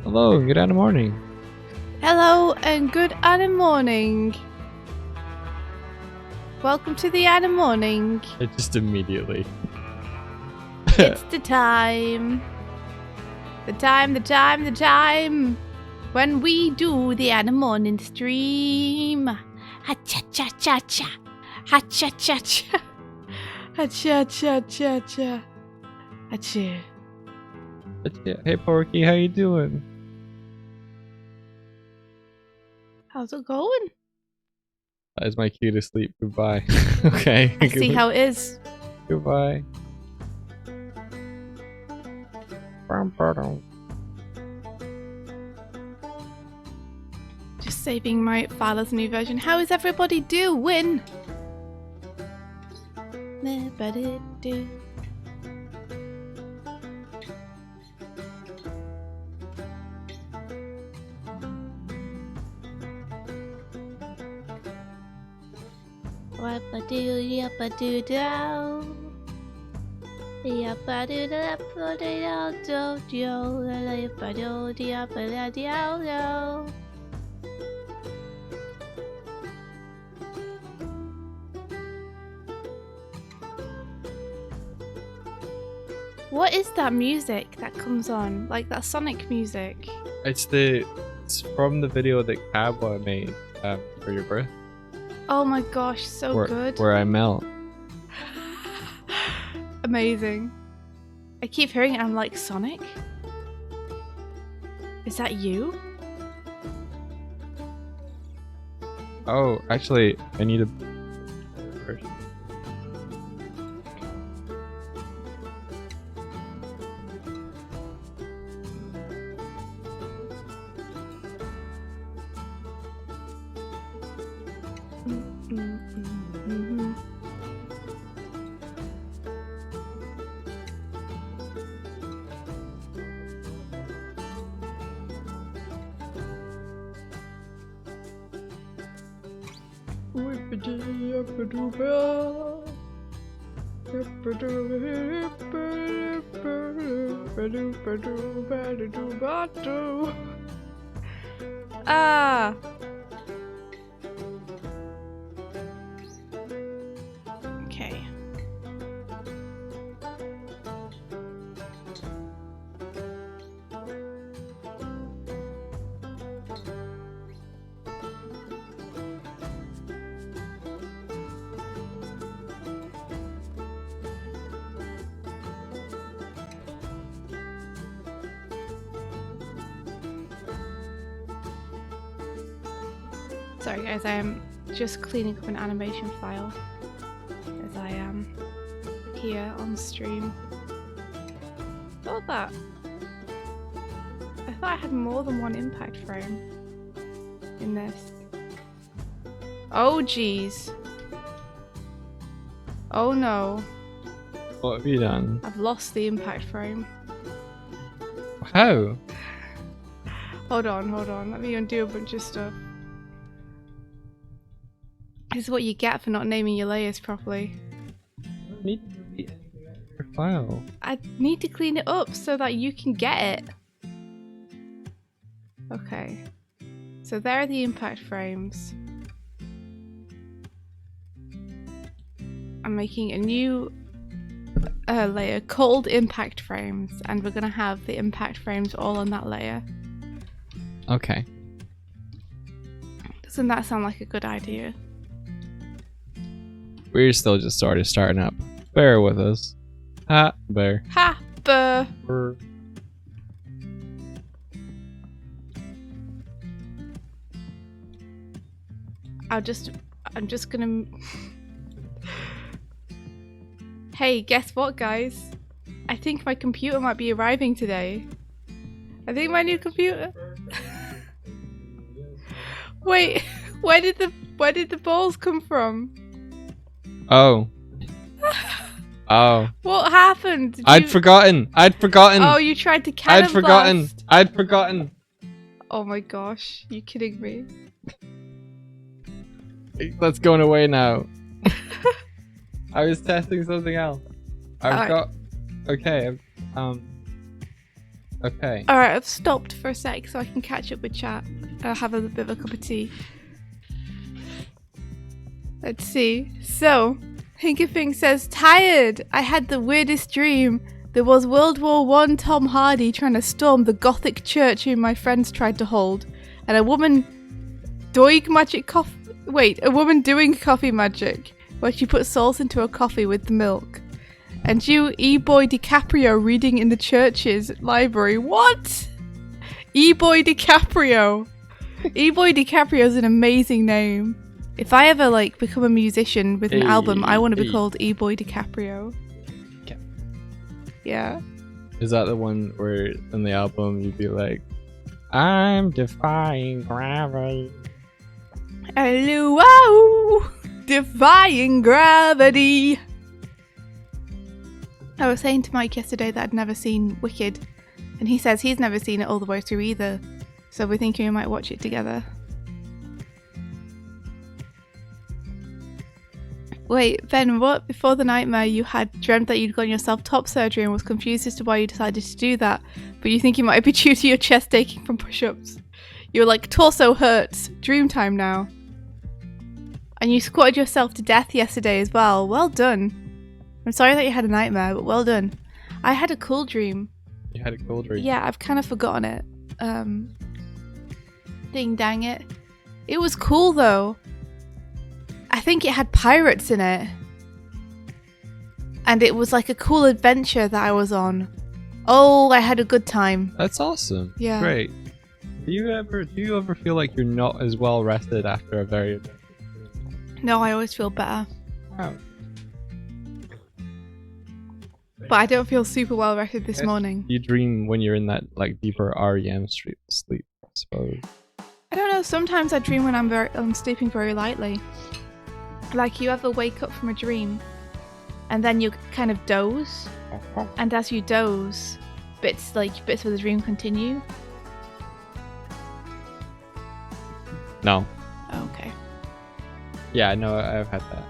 Hello, good morning. Hello and good Anna morning. Welcome to the Anna morning. It just immediately. It's the time. The time. When we do the Anna morning stream. Ha-cha-cha-cha-cha. Ha-cha-cha-cha. Ha-cha-cha-cha-cha. Ha-cha. Hey Porky, how you doing? How's it going? That is my cue to sleep. Goodbye. Okay. I see how it is. Goodbye. Just saving my file as a new version. How is everybody doing? Everybody do. Wappa-doo, yappa-doo-dow. Yappa-doo-da-yappa-doo-dow-dow. What is that music that comes on? Like that Sonic music? It's from the video that Cowboy made for your birth. Oh my gosh, so good. Where I melt. Amazing. I keep hearing it and I'm like, Sonic? Is that you? Oh, actually, I need a... Ah! Okay. Sorry guys, I am just cleaning up an animation file as I am here on stream. What was that? I thought I had more than one impact frame in this. Oh jeez. Oh no. What have you done? I've lost the impact frame. How? Hold on. Let me undo a bunch of stuff. This is what you get for not naming your layers properly. I don't need to delete anything out of your file. I need to clean it up so that you can get it. Okay. So there are the impact frames. I'm making a new layer called impact frames, and we're gonna have the impact frames all on that layer. Okay. Doesn't that sound like a good idea? We're still just starting up. Bear with us. Ha, bear. Ha! Buh! Brr. I'm just gonna... Hey, guess what, guys? I think my computer might be arriving today. I think my new computer... Wait, where did the balls come from? Oh. Oh. What happened? I'd forgotten. Oh, you tried to cannon blast. I'd forgotten. Oh my gosh, you kidding me? That's going away now. I was testing something else. I've got... Okay, Okay. Alright, I've stopped for a sec so I can catch up with chat. I'll have a bit of a cup of tea. Let's see. So, Hinkafink says, tired! I had the weirdest dream. There was World War I Tom Hardy trying to storm the Gothic church whom my friends tried to hold. And a woman Doig magic coffee. Wait, a woman doing coffee magic where she put salt into her coffee with the milk. And you, E-Boy DiCaprio, reading in the church's library. What? E-Boy DiCaprio. E-Boy DiCaprio is an amazing name. If I ever like become a musician with an album, I want to be called E-Boy DiCaprio. Yeah. Is that the one where in the album you'd be like, I'm defying gravity? Hello, defying gravity. I was saying to Mike yesterday that I'd never seen Wicked, and he says he's never seen it all the way through either, so we're thinking we might watch it together. Wait, Ben, what? Before the nightmare you had dreamt that you'd gotten yourself top surgery and was confused as to why you decided to do that, but you think it might be due to your chest aching from push-ups. You were like, torso hurts, dream time now. And you squatted yourself to death yesterday as well. Well done. I'm sorry that you had a nightmare, but well done. I had a cool dream. You had a cool dream? Yeah, I've kind of forgotten it. Ding dang it. It was cool though. I think it had pirates in it. And it was like a cool adventure that I was on. Oh, I had a good time. That's awesome. Yeah. Great. Do you ever feel like you're not as well rested after a very adventurous dream? No, I always feel better. Wow. But I don't feel super well rested this morning. You dream when you're in that like deeper REM sleep, I suppose. I don't know, sometimes I dream when I'm sleeping very lightly. Like you ever wake up from a dream and then you kind of doze, and as you doze, bits of the dream continue. No. Oh, okay. Yeah, no, I've had that.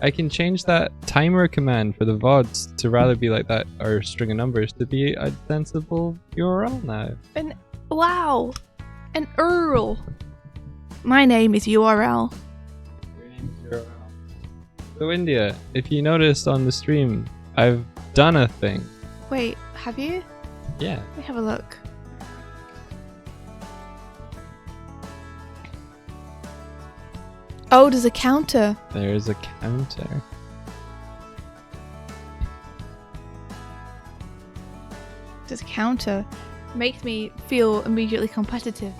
I can change that timer command for the VODs to rather be like that, or string of numbers, to be a sensible URL now. Wow! An URL! My name is URL. Your name is URL. So India, if you noticed on the stream, I've done a thing. Wait, have you? Yeah. Let me have a look. Oh, there's a counter. There's a counter. There's a counter. Makes me feel immediately competitive.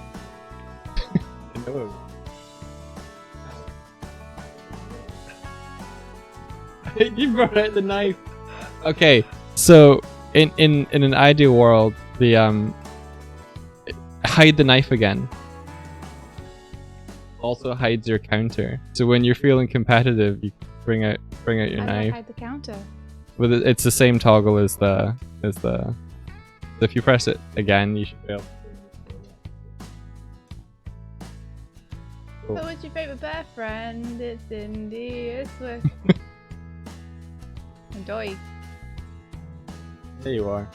I know. You brought out the knife. Okay, so in an ideal world, the hide the knife again also hides your counter. So when you're feeling competitive, you bring out your knife. Hide the counter. But it's the same toggle as the. So if you press it again, you should be able. Cool. So what's your favourite bear friend? It's India Swift. And Doig. There you are.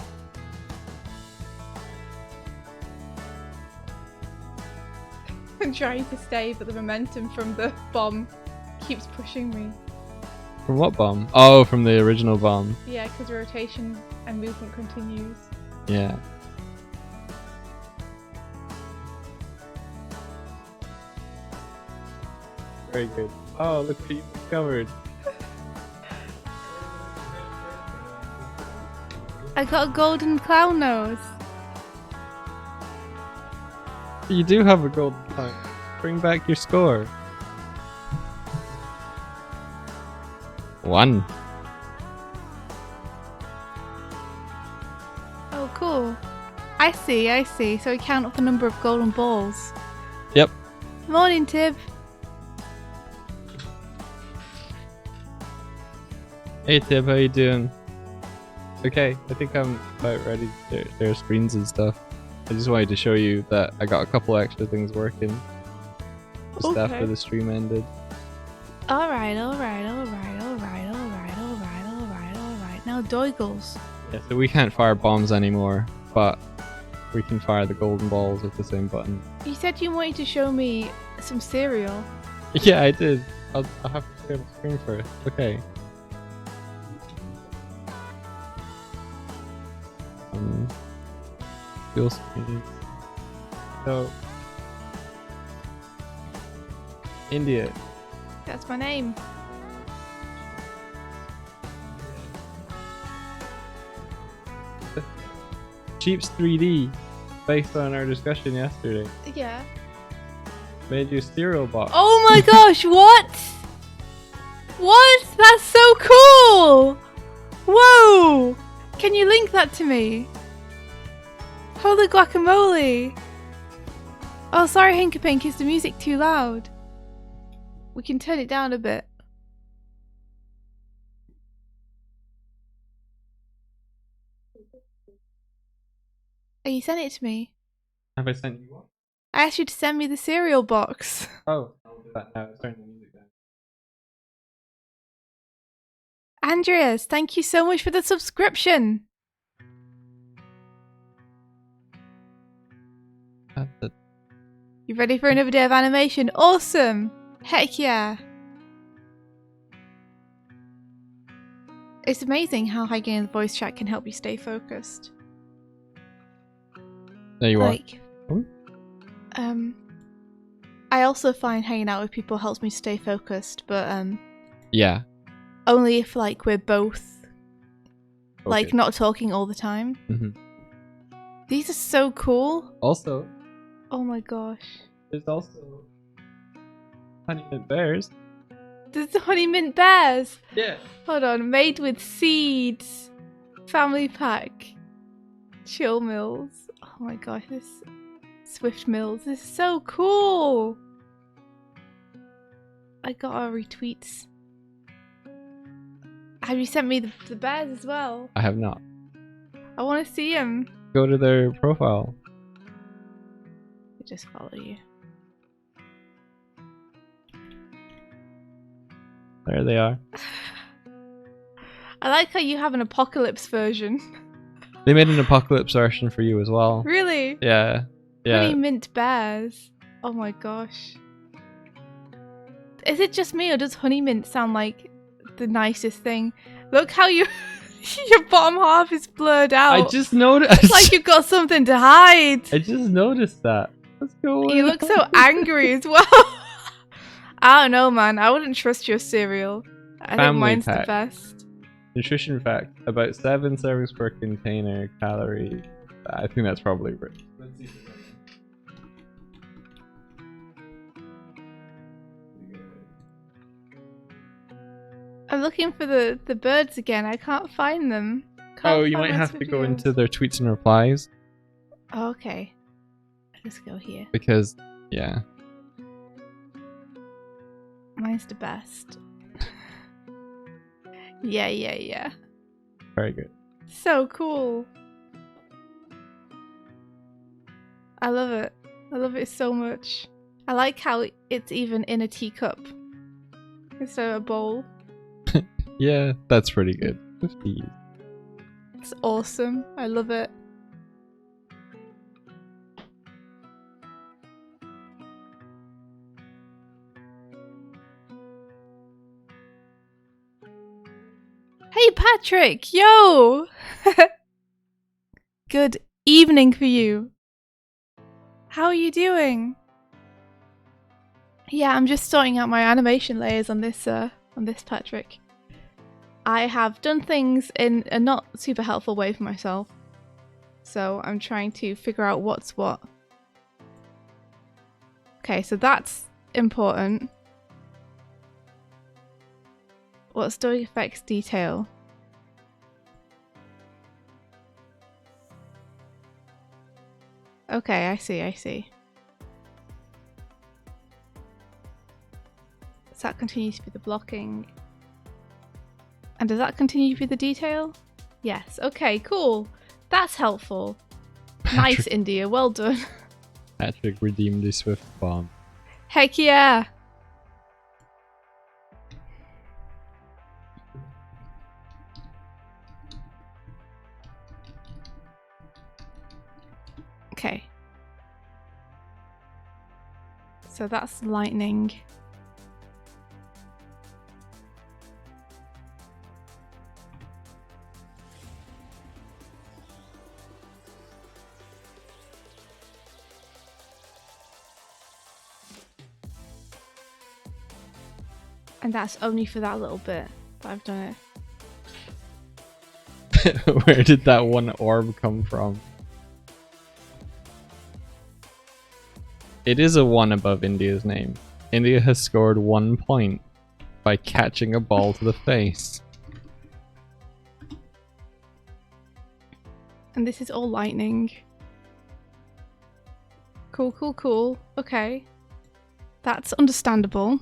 I'm trying to stay, but the momentum from the bomb keeps pushing me. From what bomb? Oh, from the original bomb. Yeah, because rotation and movement continues. Yeah. Very good. Oh, look what you discovered. I got a golden clown nose. You do have a golden time. Bring back your score. 1. Oh, cool. I see. So we count up the number of golden balls. Yep. Morning, Tib. Hey Tib, how you doing? Okay, I think I'm about ready to share screens and stuff. I just wanted to show you that I got a couple extra things working. just Okay. after the stream ended. Alright. Now Doigles. Yeah, so we can't fire bombs anymore, but we can fire the golden balls with the same button. You said you wanted to show me some cereal. Yeah, I did. I'll have to share the screen first. Okay. Fuel screen. So, India. That's my name. Cheap's 3D, based on our discussion yesterday, Yeah. made you cereal box. Oh my gosh, what? What? That's so cool! Whoa! Can you link that to me? Holy guacamole! Oh, sorry, Hinkapink, is the music too loud? We can turn it down a bit. Oh, you sent it to me. Have I sent you one? I asked you to send me the cereal box. Oh, I'll do that now. It's turning the music down. Andreas, thank you so much for the subscription. That's it. You ready for another day of animation? Awesome! Heck yeah! It's amazing how high gain voice chat can help you stay focused. There you are. Like, Hmm? I also find hanging out with people helps me stay focused, but Yeah. only if like we're both like Okay. not talking all the time. Mhm. These are so cool. Also, Oh my gosh. there's also honey mint bears. There's the honey mint bears. Yeah. Hold on, made with seeds. Family pack. Chill Mills. Oh my gosh, this Swift Mills. This is so cool. I got our retweets. Have you sent me the bears as well? I have not. I want to see them. Go to their profile. I just follow you. There they are. I like how you have an apocalypse version. They made an apocalypse version for you as well. Really? Yeah. Yeah. Honey mint bears. Oh my gosh. Is it just me or does honey mint sound like the nicest thing? Look how you your bottom half is blurred out. I just noticed. It's like you've got something to hide. I just noticed that. What's going You look on? so angry as well. I don't know, man. I wouldn't trust your cereal. I think Family mine's pack. the best. Nutrition fact: about 7 servings per container calorie. I think that's probably right. Let's see if it's I'm looking for the birds again. I can't find them. Oh, you might have to go into their tweets and replies Oh, okay. Let's go here. because, yeah. Mine's the best. Yeah. Very good. So cool. I love it. I love it so much. I like how it's even in a teacup instead of a bowl. Yeah, that's pretty good. 50. It's awesome. I love it. Hey Patrick, yo! Good evening for you. How are you doing? Yeah, I'm just sorting out my animation layers on this Patrick. I have done things in a not super helpful way for myself. So I'm trying to figure out what's what. Okay, so that's important. What's Doig effects detail? Okay, I see. So that continues to be the blocking. And does that continue to be the detail? Yes. Okay, cool. That's helpful. Nice, India. Well done. Patrick redeemed the Swift bomb. Heck yeah! Okay. So that's lightning. And that's only for that little bit that I've done it. Where did that one orb come from? It is a 1 above India's name. India has scored 1 point by catching a ball to the face. And this is all lightning. Cool, cool, cool. Okay. That's understandable.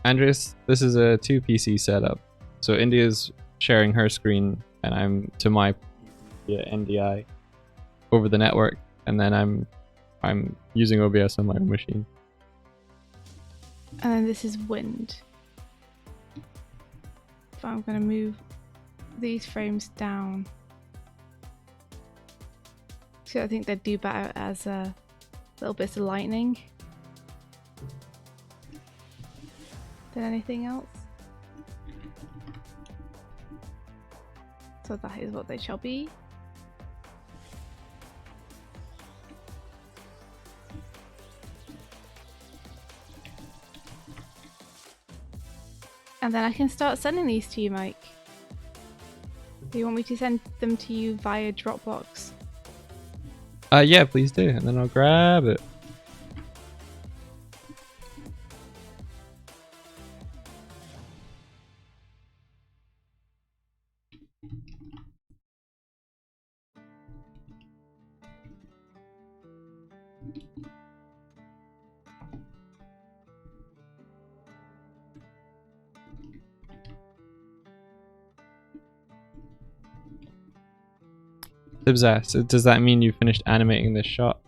Andreas, this is a 2 PC setup. So India's sharing her screen and I'm to my NDI over the network, and then I'm using OBS on my own machine. And then this is wind. So I'm going to move these frames down. So I think they'd do better as little bits of lightning than anything else. So that is what they shall be. And then I can start sending these to you, Mike. Do you want me to send them to you via Dropbox? Yeah, please do, and then I'll grab it. So does that mean you finished animating this shot,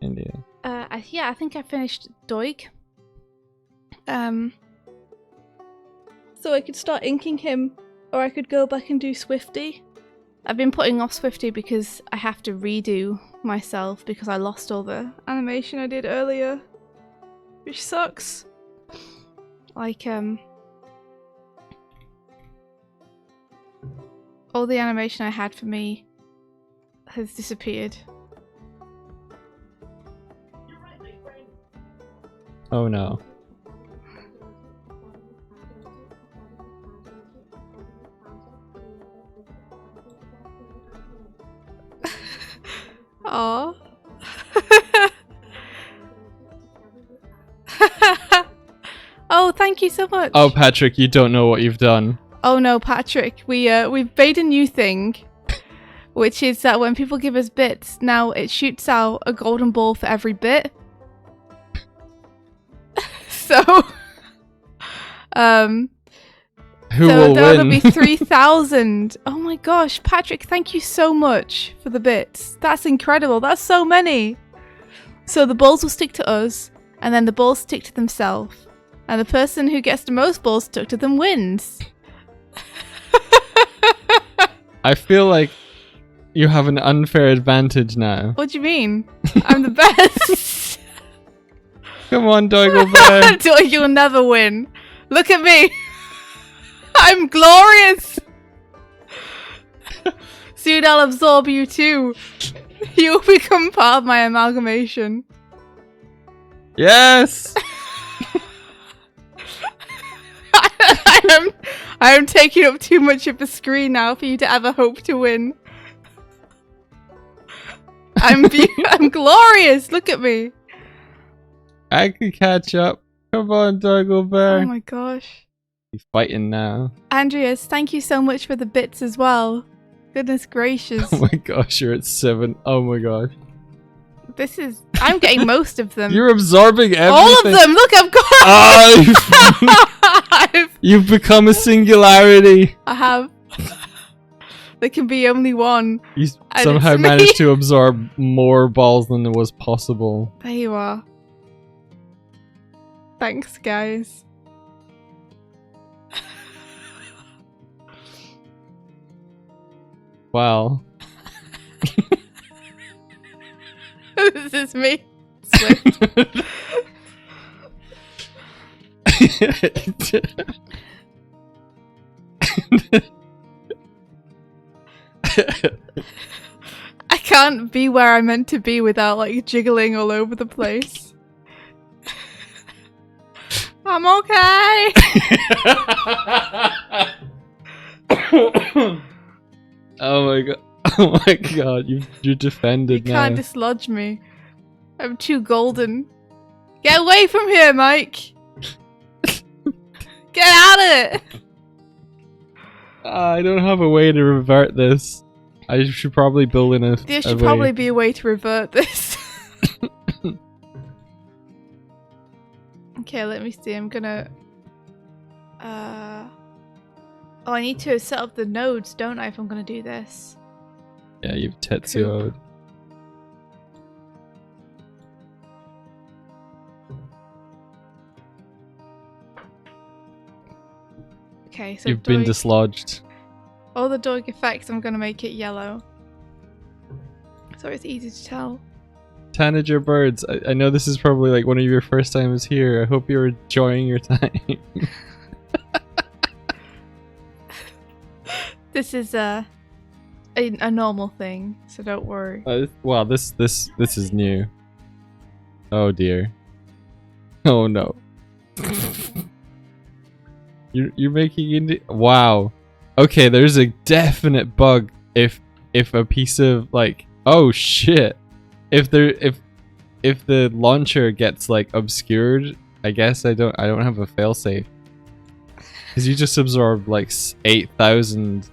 India? Yeah, I think I finished Doig. So I could start inking him, or I could go back and do Swifty. I've been putting off Swifty because I have to redo myself because I lost all the animation I did earlier, which sucks. Like, all the animation I had for me has disappeared. Oh no. Aww. Oh, thank you so much. Oh, Patrick, you don't know what you've done. Oh no, Patrick, we've made a new thing, which is that when people give us bits, now it shoots out a golden ball for every bit. So, Who will that'll win? be 3,000. Oh my gosh, Patrick, thank you so much for the bits. That's incredible. That's so many. So the balls will stick to us, and then the balls stick to themselves, and the person who gets the most balls stuck to them wins. I feel like you have an unfair advantage now. What do you mean? I'm the best. Come on, Doig Bear. Doig, you'll never win. Look at me. I'm glorious. Soon I'll absorb you too. You'll become part of my amalgamation. Yes. I am taking up too much of the screen now for you to ever hope to win. I'm glorious. Look at me. I can catch up. Come on, Doig Bear. Oh my gosh. He's fighting now. Andreas, thank you so much for the bits as well. Goodness gracious. Oh my gosh, you're at 7. Oh my gosh. I'm getting most of them. You're absorbing everything. All of them. Look, I've got. You've become a singularity. I have. There can be only one. You somehow managed to absorb more balls than there was possible. There you are. Thanks, guys. Wow. This is me, Swift. I can't be where I'm meant to be without like jiggling all over the place. I'm okay. Oh my god! Oh my god! You're defended You now. can't dislodge me. I'm too golden. Get away from here, Mike. Get out of it. I don't have a way to revert this. I should probably build in a. There should probably be a way to revert this. Okay, let me see. I'm gonna. Oh, I need to set up the nodes, don't I? If I'm gonna do this. Yeah, you've Tetsuo'd. Okay, so You've been Doig, dislodged. all the Doig effects, I'm gonna make it yellow, so it's easy to tell. Tanager birds. I know this is probably like one of your first times here. I hope you're enjoying your time. This is a normal thing, so don't worry. Wow, this is new. Oh dear. Oh no. You're making wow. Okay, there's a definite bug if a piece of like, oh shit. If the launcher gets like obscured, I guess I don't have a failsafe. Cuz you just absorbed like 8,000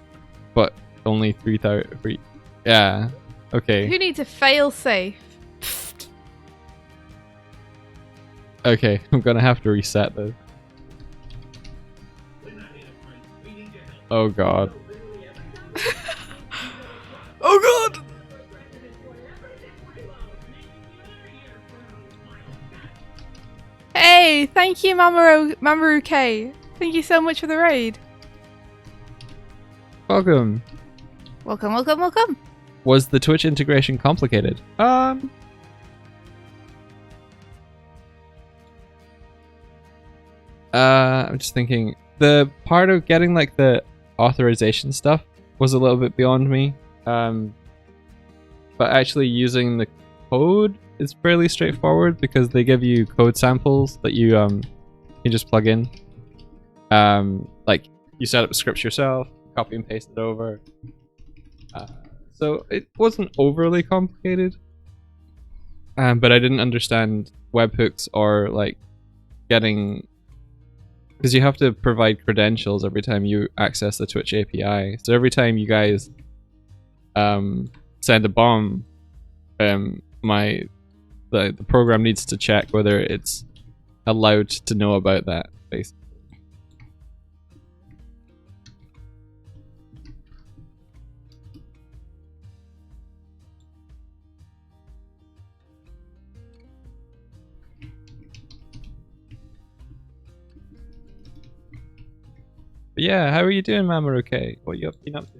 but only 3,000. Yeah. Okay. Who needs a fail safe? Okay, I'm going to have to reset this. Oh god. Oh god! Hey, thank you, Mamoru K. Thank you so much for the raid. Welcome. Welcome, welcome, welcome. Was the Twitch integration complicated? I'm just thinking the part of getting like the authorization stuff was a little bit beyond me. But actually using the code is fairly straightforward because they give you code samples that you can just plug in. Like you set up scripts yourself, copy and paste it over. So it wasn't overly complicated. But I didn't understand webhooks or like getting, because you have to provide credentials every time you access the Twitch API. So every time you guys send a bomb, the program needs to check whether it's allowed to know about that, basically. But yeah, how are you doing, Mamoru K? What you been up to?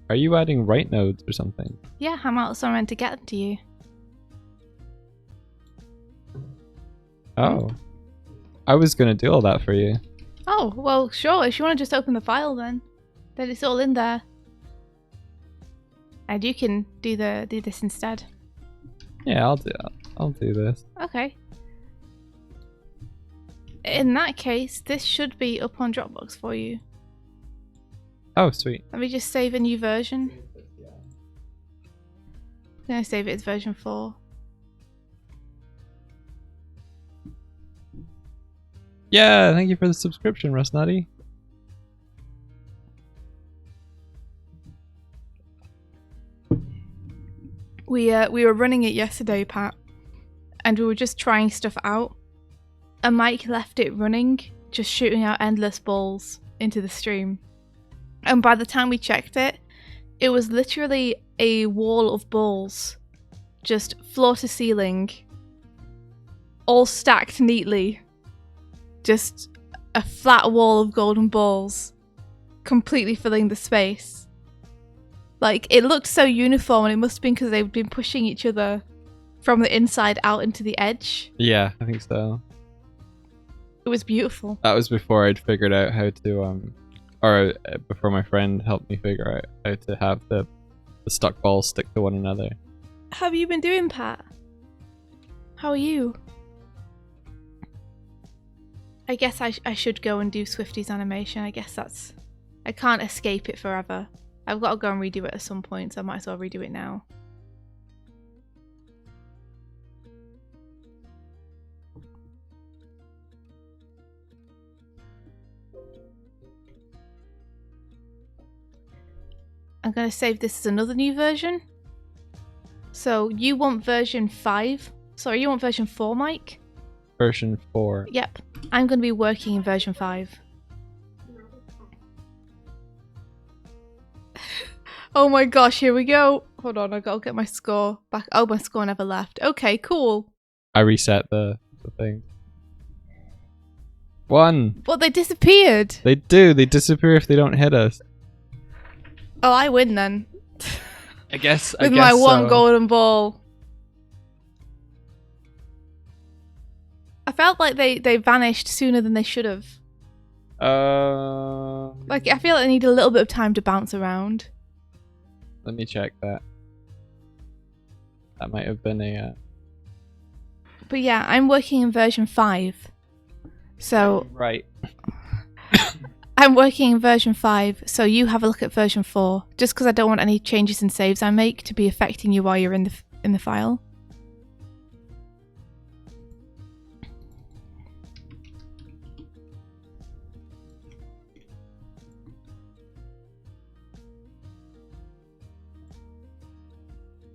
Are you adding write nodes or something? Yeah, I'm also meant to get them to you. Oh. I was gonna do all that for you. Oh, well, sure. If you want to just open the file then it's all in there. And you can do this instead. Yeah, I'll do this. Okay. In that case, this should be up on Dropbox for you. Oh, sweet. Let me just save a new version. I'm going to save it as version 4. Yeah, thank you for the subscription, Rusnutty. We were running it yesterday, Pat, and we were just trying stuff out. And Mike left it running, just shooting out endless balls into the stream. And by the time we checked it, it was literally a wall of balls just floor to ceiling, all stacked neatly. Just a flat wall of golden balls, completely filling the space. Like, it looked so uniform, and it must have been because they've been pushing each other from the inside out into the edge. Yeah, I think so. It was beautiful. That was before I'd figured out how to, or before my friend helped me figure out how to have the stuck balls stick to one another. How have you been doing, Pat? How are you? I guess I should go and do Swifty's animation. I guess that's... I can't escape it forever. I've got to go and redo it at some point, so I might as well redo it now. I'm going to save this as another new version. So you want version 5? Sorry, you want version 4, Mike? Version 4. Yep. I'm going to be working in version 5. Oh my gosh, here we go. Hold on, I've got to get my score back. Oh, my score never left. Okay, cool. I reset the thing. 1! But they disappeared. They do. They disappear if they don't hit us. Oh, I win then. I guess. With my one golden ball. I felt like they vanished sooner than they should have. Like, I feel like they need a little bit of time to bounce around. Let me check that. That might have been a... But yeah, I'm working in version 5. So... Right. I'm working in version 5, so you have a look at version 4. Just because I don't want any changes and saves I make to be affecting you while you're in the file.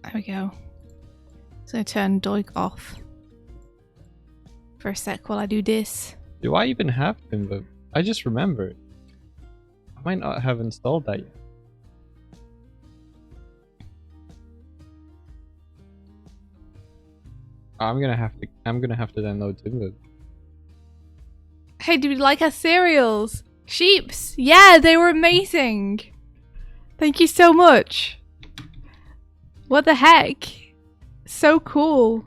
There we go. So I'm going to turn Doig off for a sec while I do this. Do I even have Timbo? I just remembered. I might not have installed that yet. I'm gonna have to download Timbo. Hey, do you like our cereals? Sheeps! Yeah, they were amazing! Thank you so much! What the heck? So cool.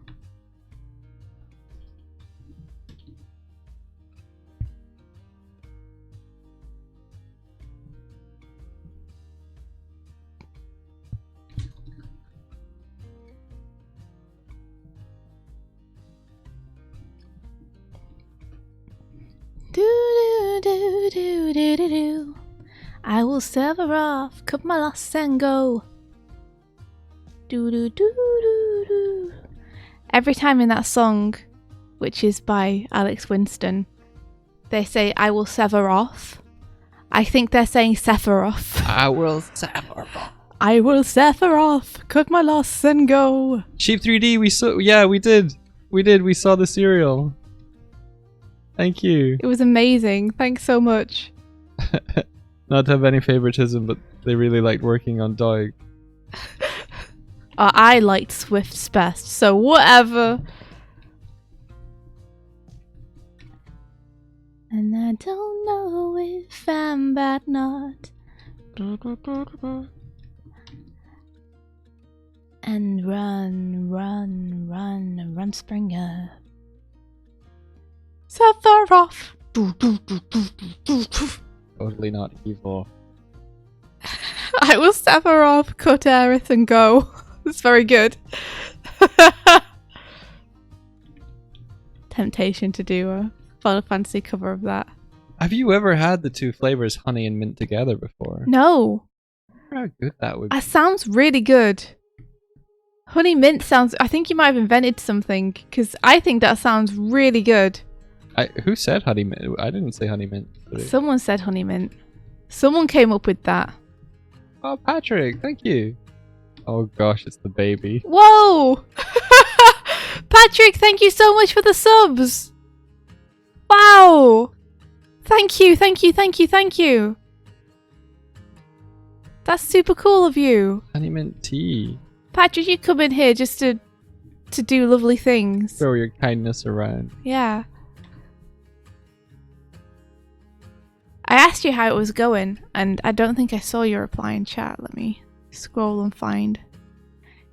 Do. I will sever off, cut my loss and go. Do. Every time in that song, which is by Alex Winston, they say I will sever off. I think they're saying Sephiroth. I will sever off. I will sever off, cut my loss and go. Sheep 3D, we saw. Yeah, we did. We saw the serial. Thank you. It was amazing. Thanks so much. Not to have any favoritism, but they really liked working on Doig. I liked Swift's best, so whatever. And I don't know if I'm bad not. And run, Springer. Sephiroth. Totally not evil. I will Sephiroth, cut Aerith and go. It's very good. Temptation to do a Final Fantasy cover of that. Have you ever had the two flavors, honey and mint, together before? No. How good that would be. That sounds really good. Honey mint sounds... I think you might have invented something, because I think that sounds really good. Who said honey mint? I didn't say honey mint. Someone said honey mint. Someone came up with that. Oh, Patrick, thank you. Oh gosh, it's the baby. Whoa! Patrick, thank you so much for the subs! Wow! Thank you. That's super cool of you. Honey mint tea. Patrick, you come in here just to to do lovely things. Throw your kindness around. Yeah. I asked you how it was going, and I don't think I saw your reply in chat. Let me scroll and find.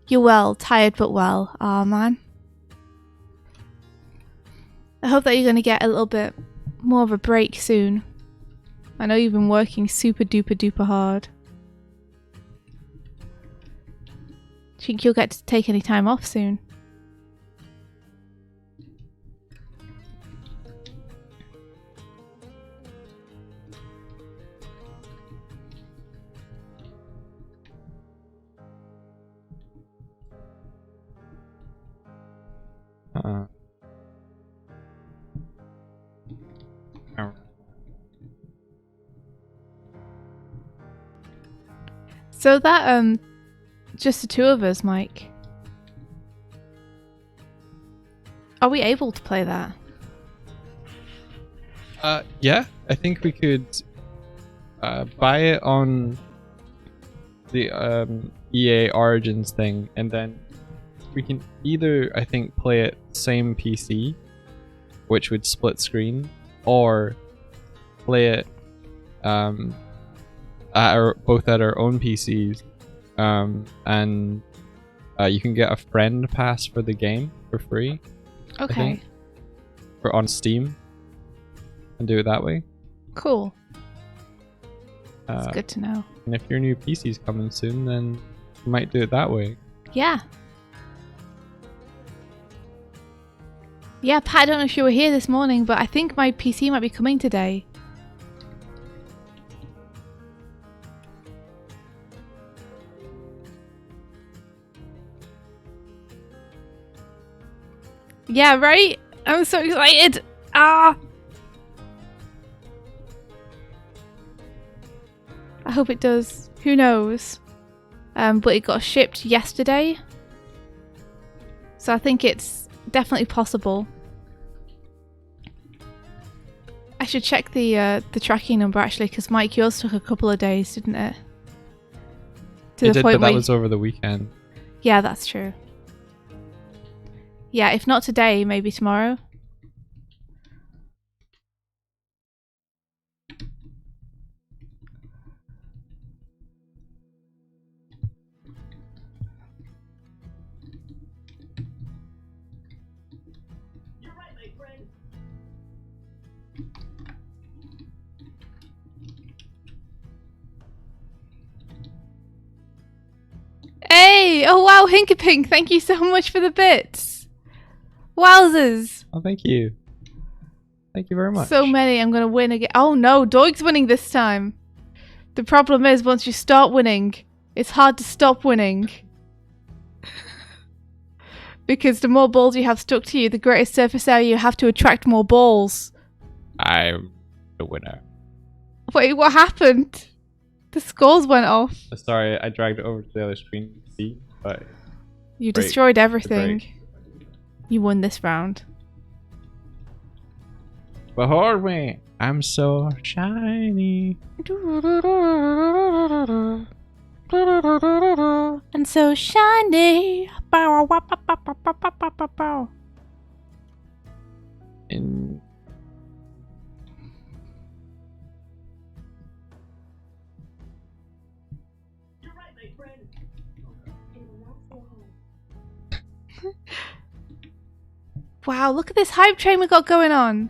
You're well, tired but well. Aw, man. I hope that you're going to get a little bit more of a break soon. I know you've been working super duper duper hard. Do you think you'll get to take any time off soon? So that, just the two of us, Mike. Are we able to play that? Yeah, I think we could buy it on the EA Origins thing, and then we can either, I think, play it same PC, which would split screen, or play it both at our own PCs, and you can get a friend pass for the game for free. Okay. For on Steam, and do it that way. Cool. That's good to know. And if your new PC's coming soon, then you might do it that way. Yeah. Yeah, Pat, I don't know if you were here this morning, but I think my PC might be coming today. Yeah, right? I'm so excited! Ah! I hope it does. Who knows? But it got shipped yesterday. So I think it's definitely possible. I should check the tracking number actually, because Mike, yours took a couple of days, didn't it? It did, but that was over the weekend. Yeah, that's true. Yeah, if not today, maybe tomorrow. You're right, my friend. Hey! Oh wow, Hinkapink, thank you so much for the bits! Wowzers! Oh, thank you. Thank you very much. So many, I'm gonna win again. Oh no, Doig's winning this time. The problem is, once you start winning, it's hard to stop winning. Because the more balls you have stuck to you, the greater surface area you have to attract more balls. I'm the winner. Wait, what happened? The scores went off. Sorry, I dragged it over to the other screen to see, but... You Great. destroyed everything. You won this round. Behold me, I'm so shiny. And so shiny. In... You're right, my friend. Wow, look at this hype train we got going on.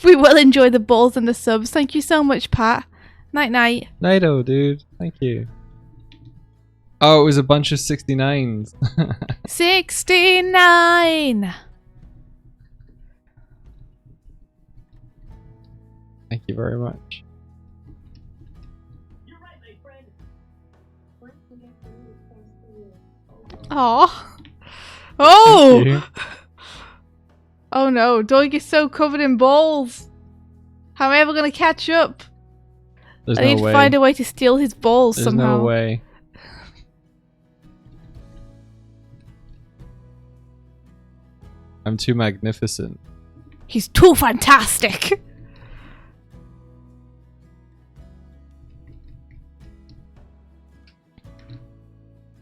We will enjoy the balls and the subs. Thank you so much, Pat. Night night. Nighto, dude. Thank you. Oh, it was a bunch of 69s. 69. Thank you very much. You're right, my friend. Aw. Oh! Thank you. Oh no, Doig is so covered in balls. How am I ever going to catch up? There's I need no to way. find a way to steal his balls There's somehow. no way. I'm too magnificent. He's too fantastic.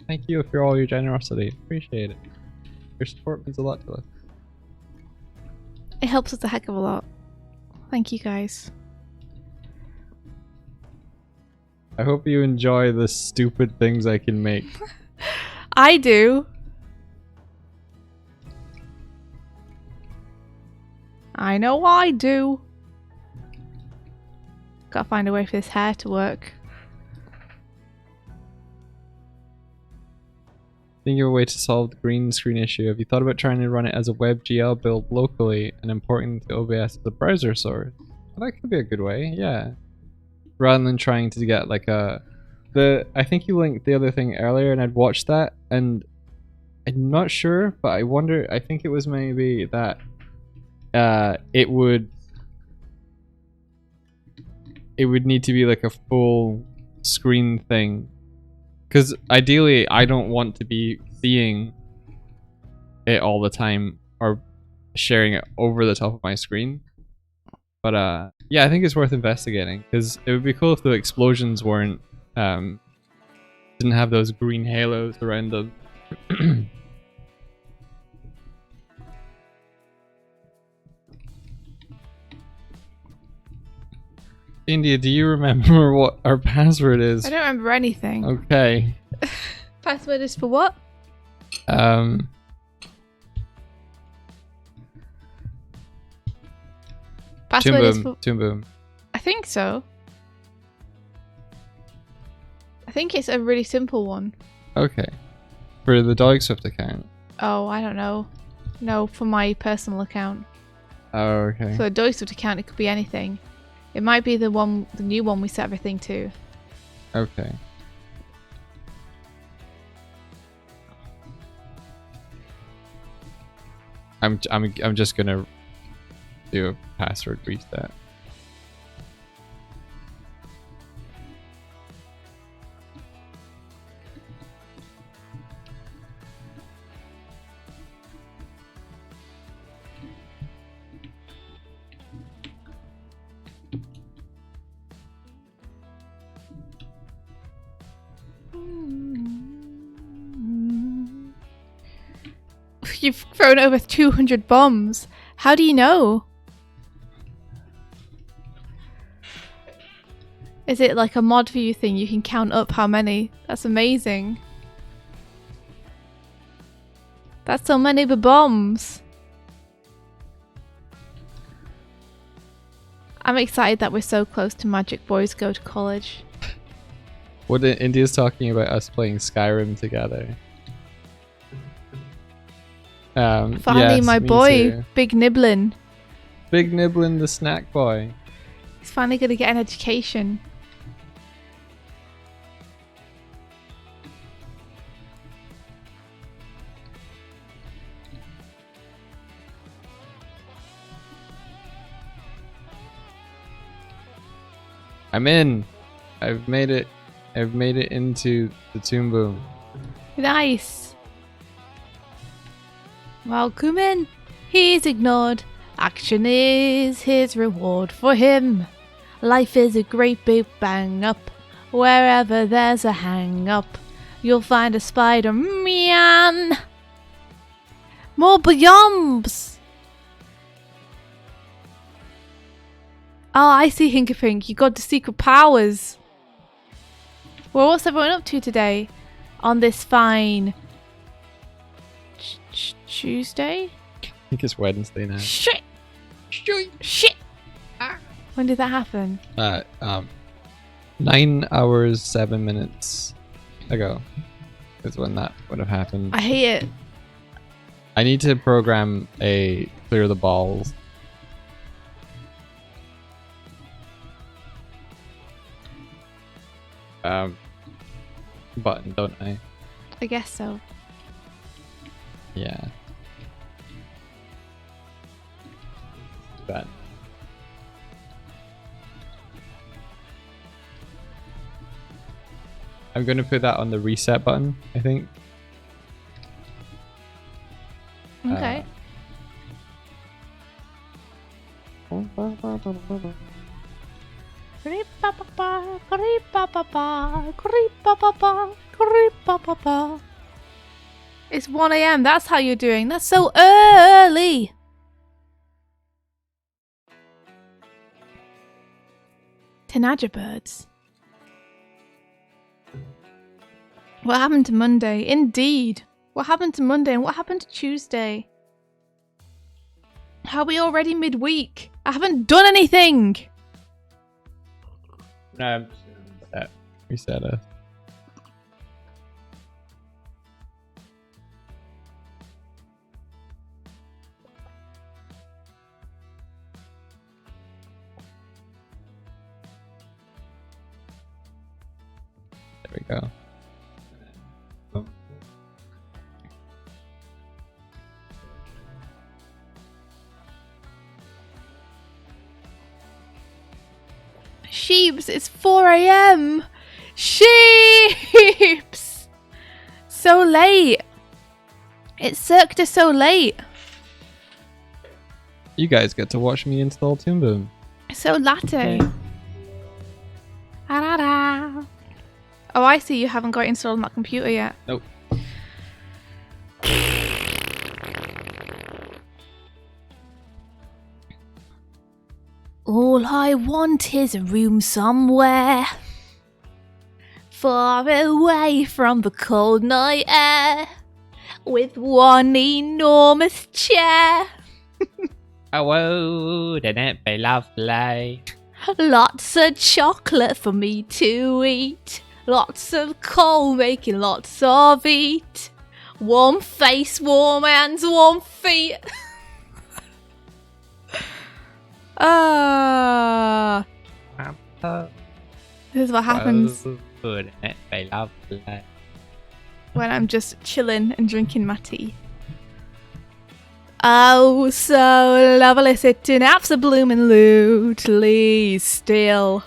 Thank you for all your generosity. Appreciate it. Your support means a lot to us. It helps us a heck of a lot. Thank you guys. I hope you enjoy the stupid things I can make. I do. I know I do. Gotta find a way for this hair to work. Think of a way to solve the green screen issue. Have you thought about trying to run it as a WebGL build locally and importing to OBS as a browser source? Well, that could be a good way, yeah. Rather than trying to get like a... I think you linked the other thing earlier and I'd watched that and I'm not sure, but I wonder, I think it was maybe that it would need to be like a full screen thing. Because ideally, I don't want to be seeing it all the time or sharing it over the top of my screen. But yeah, I think it's worth investigating because it would be cool if the explosions weren't didn't have those green halos around them. India, do you remember what our password is? I don't remember anything. Okay. Password is for what? Password is for... Toon Boom. I think so. I think it's a really simple one. Okay. For the Doig Swift account. Oh, I don't know. No, for my personal account. Oh, okay. For the Doig Swift account, it could be anything. It might be the new one we set everything to. Okay. I'm just gonna do a password reset. You've thrown over 200 bombs. How do you know? Is it like a mod view thing? You can count up how many. That's amazing. That's so many bombs. I'm excited that we're so close to Magic Boys Go to College. What India's talking about us playing Skyrim together. Finally, yes, my me boy, too. Big Niblin. Big Niblin the snack boy. He's finally going to get an education. I'm in. I've made it. I've made it into the Toon Boom. Nice. Welcome in. He's ignored. Action is his reward for him. Life is a great big bang up. Wherever there's a hang up, you'll find a Spider-Man. More bombs. Oh, I see, Hinkapink. You got the secret powers. Well, what's everyone up to today? On this fine Tuesday? I think it's Wednesday now. Shit! Shit! When did that happen? 9 hours 7 minutes ago is when that would have happened. I hate it. I need to program a clear the balls. Button, don't I? I guess so. Yeah. Bad. I'm gonna put that on the reset button, I think. Okay. It's 1 a.m. That's how you're doing. That's so early. Tanager birds. What happened to Monday? Indeed. What happened to Monday and what happened to Tuesday? How are we already midweek? I haven't done anything. No, I'm just reset us. There we go. Sheeps, it's 4 a.m. Sheeps! So late. It's Cirque du Soleil. You guys get to watch me install Toon Boom. So latte. Da-da-da. Oh, I see you haven't got it installed on that computer yet. Nope. All I want is a room somewhere far away from the cold night air with one enormous chair. Oh, wouldn't it be lovely? Lots of chocolate for me to eat. Lots of coal making lots of heat. Warm face, warm hands, warm feet. This is what happens Wouldn't it be lovely? when I'm just chilling and drinking my tea. Oh, so lovely sitting absolutely still.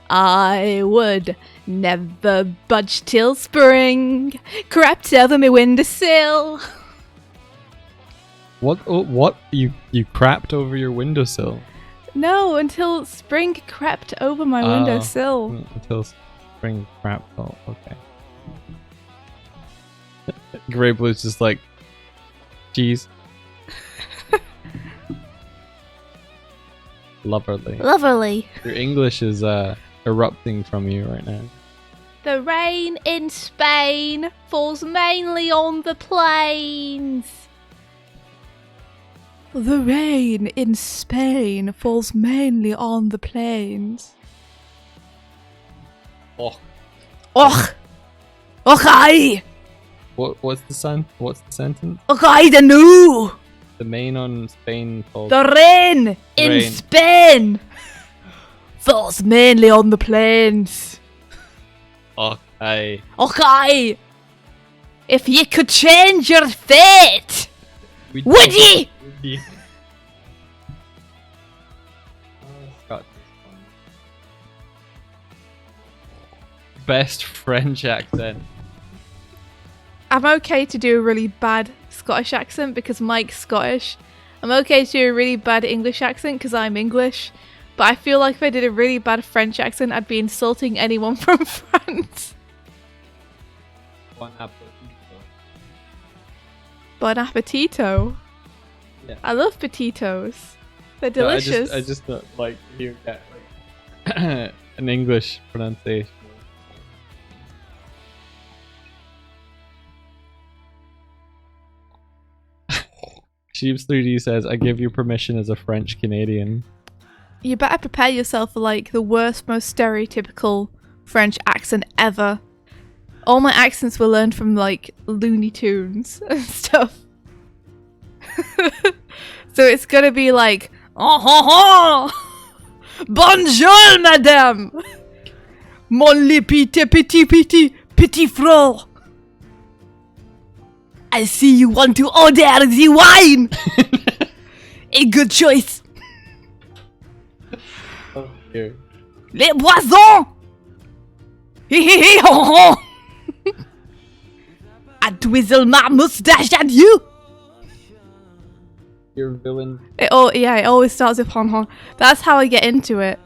I would never budge till spring crept over my windowsill. What? Oh, what? You crapped over your windowsill? No, until spring crept over my windowsill. Until spring crapped. Oh, okay. Grey Blue's just like, geez. Lovely. Lovely. Your English is erupting from you right now. The rain in Spain falls mainly on the plains. The rain in Spain falls mainly on the plains. Oh. Och! Okay! What's the sentence? Okay, the new! The main on Spain falls. The rain in Rain. Spain falls mainly on the plains. Okay. Okay! If you could change your fate, would ye? Best French accent. I'm okay to do a really bad Scottish accent because Mike's Scottish. I'm okay to do a really bad English accent because I'm English. But I feel like if I did a really bad French accent, I'd be insulting anyone from France. Bon appetito. Bon appetito. Yeah. I love petitos. They're No, delicious. I just don't like hearing that like, an English pronunciation. Sheeps 3D says, I give you permission as a French Canadian. You better prepare yourself for like the worst, most stereotypical French accent ever. All my accents were learned from like Looney Tunes and stuff. So it's gonna be like, oh ho ho! Bonjour, madame! Mon le petit frère! I see you want to order the wine! A good choice! Oh, dear. Les boissons! Hé hé hé ho ho! I twizzle my mustache at you! You're a villain. It always starts with hon hon. That's how I get into it.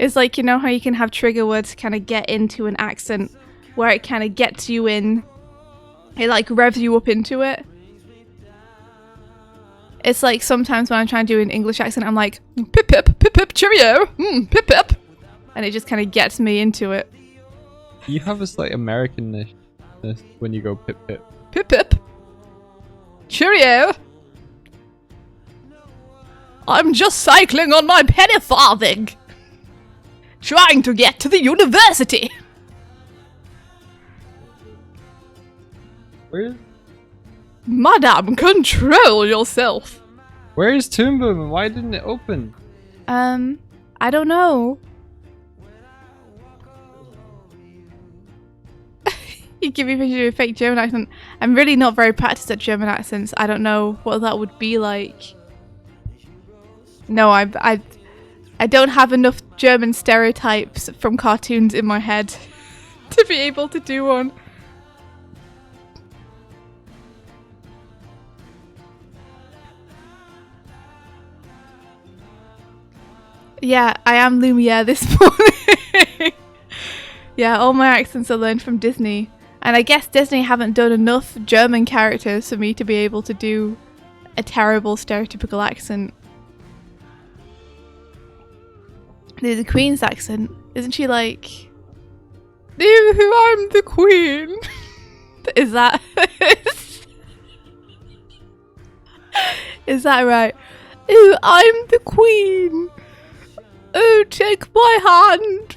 It's like, you know how you can have trigger words to kind of get into an accent where it kind of gets you in It like revs you up into it. It's like sometimes when I'm trying to do an English accent, I'm like, pip pip, pip pip, cheerio, pip pip. And it just kind of gets me into it. You have a slight Americanness when you go pip pip. Pip pip. Cheerio. I'm just cycling on my penny farthing. Trying to get to the university. Madam, control yourself. Where is Toon Boom and why didn't it open? I don't know. You give me a picture of a fake German accent. I'm really not very practiced at German accents. I don't know what that would be like. No, I don't have enough German stereotypes from cartoons in my head to be able to do one. Yeah, I am Lumiere this morning. Yeah, all my accents are learned from Disney. And I guess Disney haven't done enough German characters for me to be able to do a terrible stereotypical accent. There's the Queen's accent. Isn't she like... I'm the Queen. Is that... Is that right? Oh, I'm the Queen. Oh, take my hand.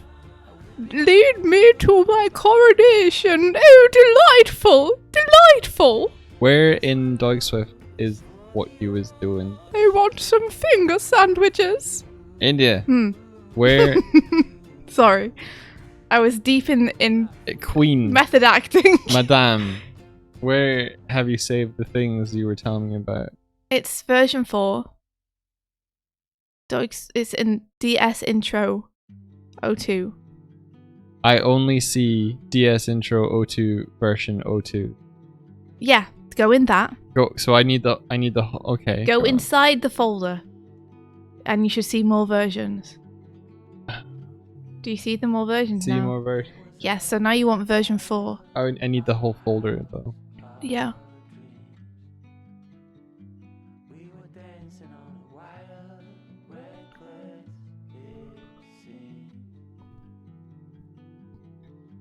Lead me to my coronation. Oh, delightful. Delightful. Where in Doig Swift is what you was doing? I want some finger sandwiches. India. Where? Sorry. I was deep in Queen. method acting. Madame. Where have you saved the things you were telling me about? It's version 4. It's in DS Intro 02. I only see DS Intro 02 version 02. Yeah, go in that. Go. So I need the. Okay. Go inside the folder, and you should see more versions. Do you see the more versions See now? more versions. Yes. So now you want version 4. I need the whole folder though. Yeah.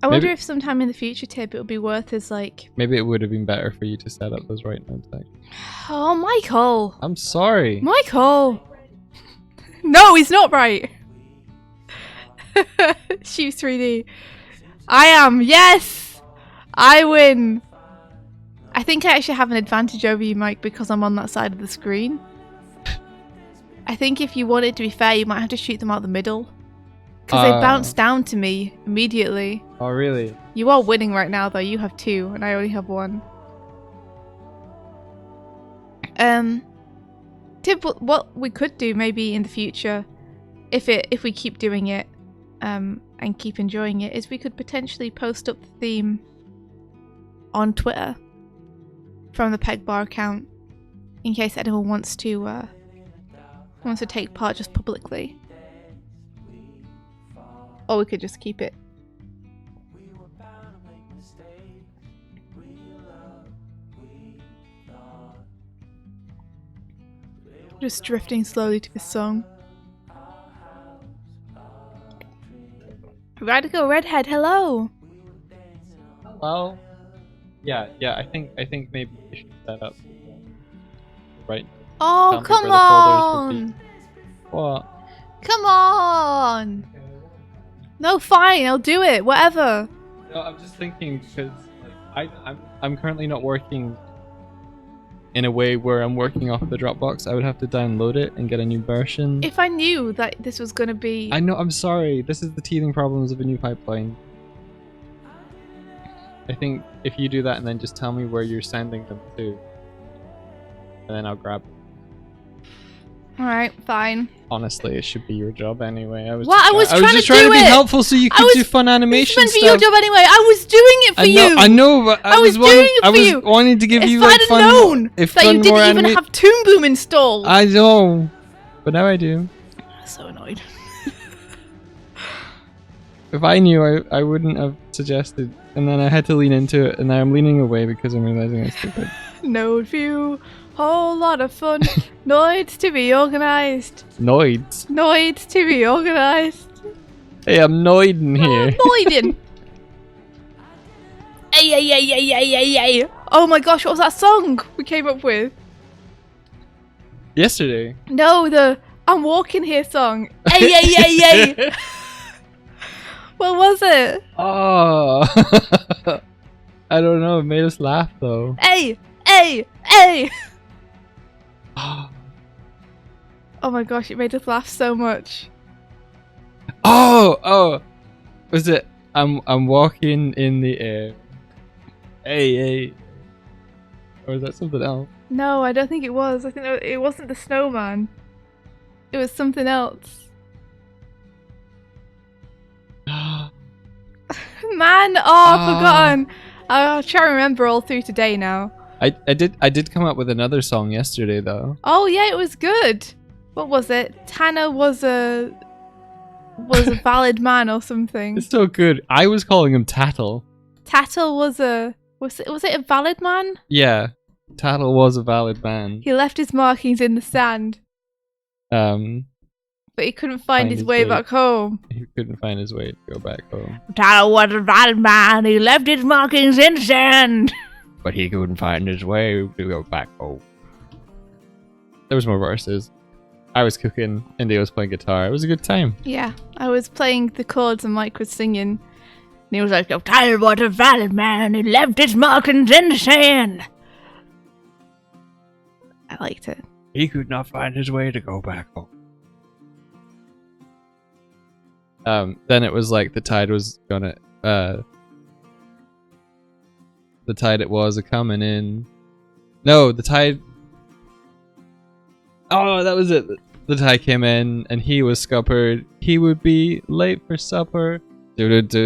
I wonder if sometime in the future, Tib, it would be worth as like... Maybe it would have been better for you to set up those right notes. Oh, Michael! I'm sorry. Michael! No, he's not right! Shoes 3D. I am! Yes! I win! I think I actually have an advantage over you, Mike, because I'm on that side of the screen. I think if you want it to be fair, you might have to shoot them out the middle. Because they bounce down to me immediately. Oh, really? You are winning right now, though. You have 2, and I only have 1. Tib, what we could do maybe in the future, if we keep doing it, and keep enjoying it, is we could potentially post up the theme on Twitter from the Peg Bar account, in case anyone wants to take part just publicly. Or we could just keep it. Just drifting slowly to this song. Radical Redhead, hello! Hello? Yeah, I think maybe we should set up right. Oh, come on! What? Come on! No, fine, I'll do it, whatever. No, I'm just thinking because I'm currently not working in a way where I'm working off the Dropbox. I would have to download it and get a new version. If I knew that this was gonna be... I know, I'm sorry. This is the teething problems of a new pipeline. I think if you do that and then just tell me where you're sending them to, and then I'll grab it. Alright, fine. Honestly, it should be your job anyway. I was just trying to be helpful so you could do fun animation It's stuff. meant to be your job anyway. I was doing it for you. I know, but I was wanting to give you like If fun. I'd known if that fun you didn't more even have Toon Boom installed. I know, but now I do. So annoyed. If I knew, I wouldn't have suggested and then I had to lean into it, and now I'm leaning away because I'm realizing I'm stupid. Node view, whole lot of fun. Noids to be organised. Noids. Noids to be organised. Hey, I'm Noiden here. Noiden. Ay, ay, ay, ay, ay, ay, ay. Oh my gosh, what was that song we came up with? Yesterday. No, the I'm walking here song. Ay, ay, ay, ay. What was it? Oh. I don't know. It made us laugh though. Ay, ay, ay. Oh my gosh, it made us laugh so much. Oh. Was it? I'm walking in the air. Hey. Or is that something else? No, I don't think it was. I think it wasn't the snowman. It was something else. Man, I've forgotten. I'll try to remember all through today now. I did come up with another song yesterday though. Oh yeah, it was good. What was it? Tanner was a valid man or something. It's so good. I was calling him Tattle. Tattle was it a valid man? Yeah, Tattle was a valid man. He left his markings in the sand, But he couldn't find his way back home. He couldn't find his way to go back home. Tattle was a valid man. He left his markings in the sand. But he couldn't find his way to go back home. There was more verses. I was cooking, India was playing guitar. It was a good time. Yeah, I was playing the chords and Mike was singing. And he was like, Tyler was a valid man. He left his markings in the sand. I liked it. He could not find his way to go back home. Then it was like the tide was gonna... the tide it was a-coming in. No, the tide... Oh, that was it. The tide came in and he was scuppered. He would be late for supper. Something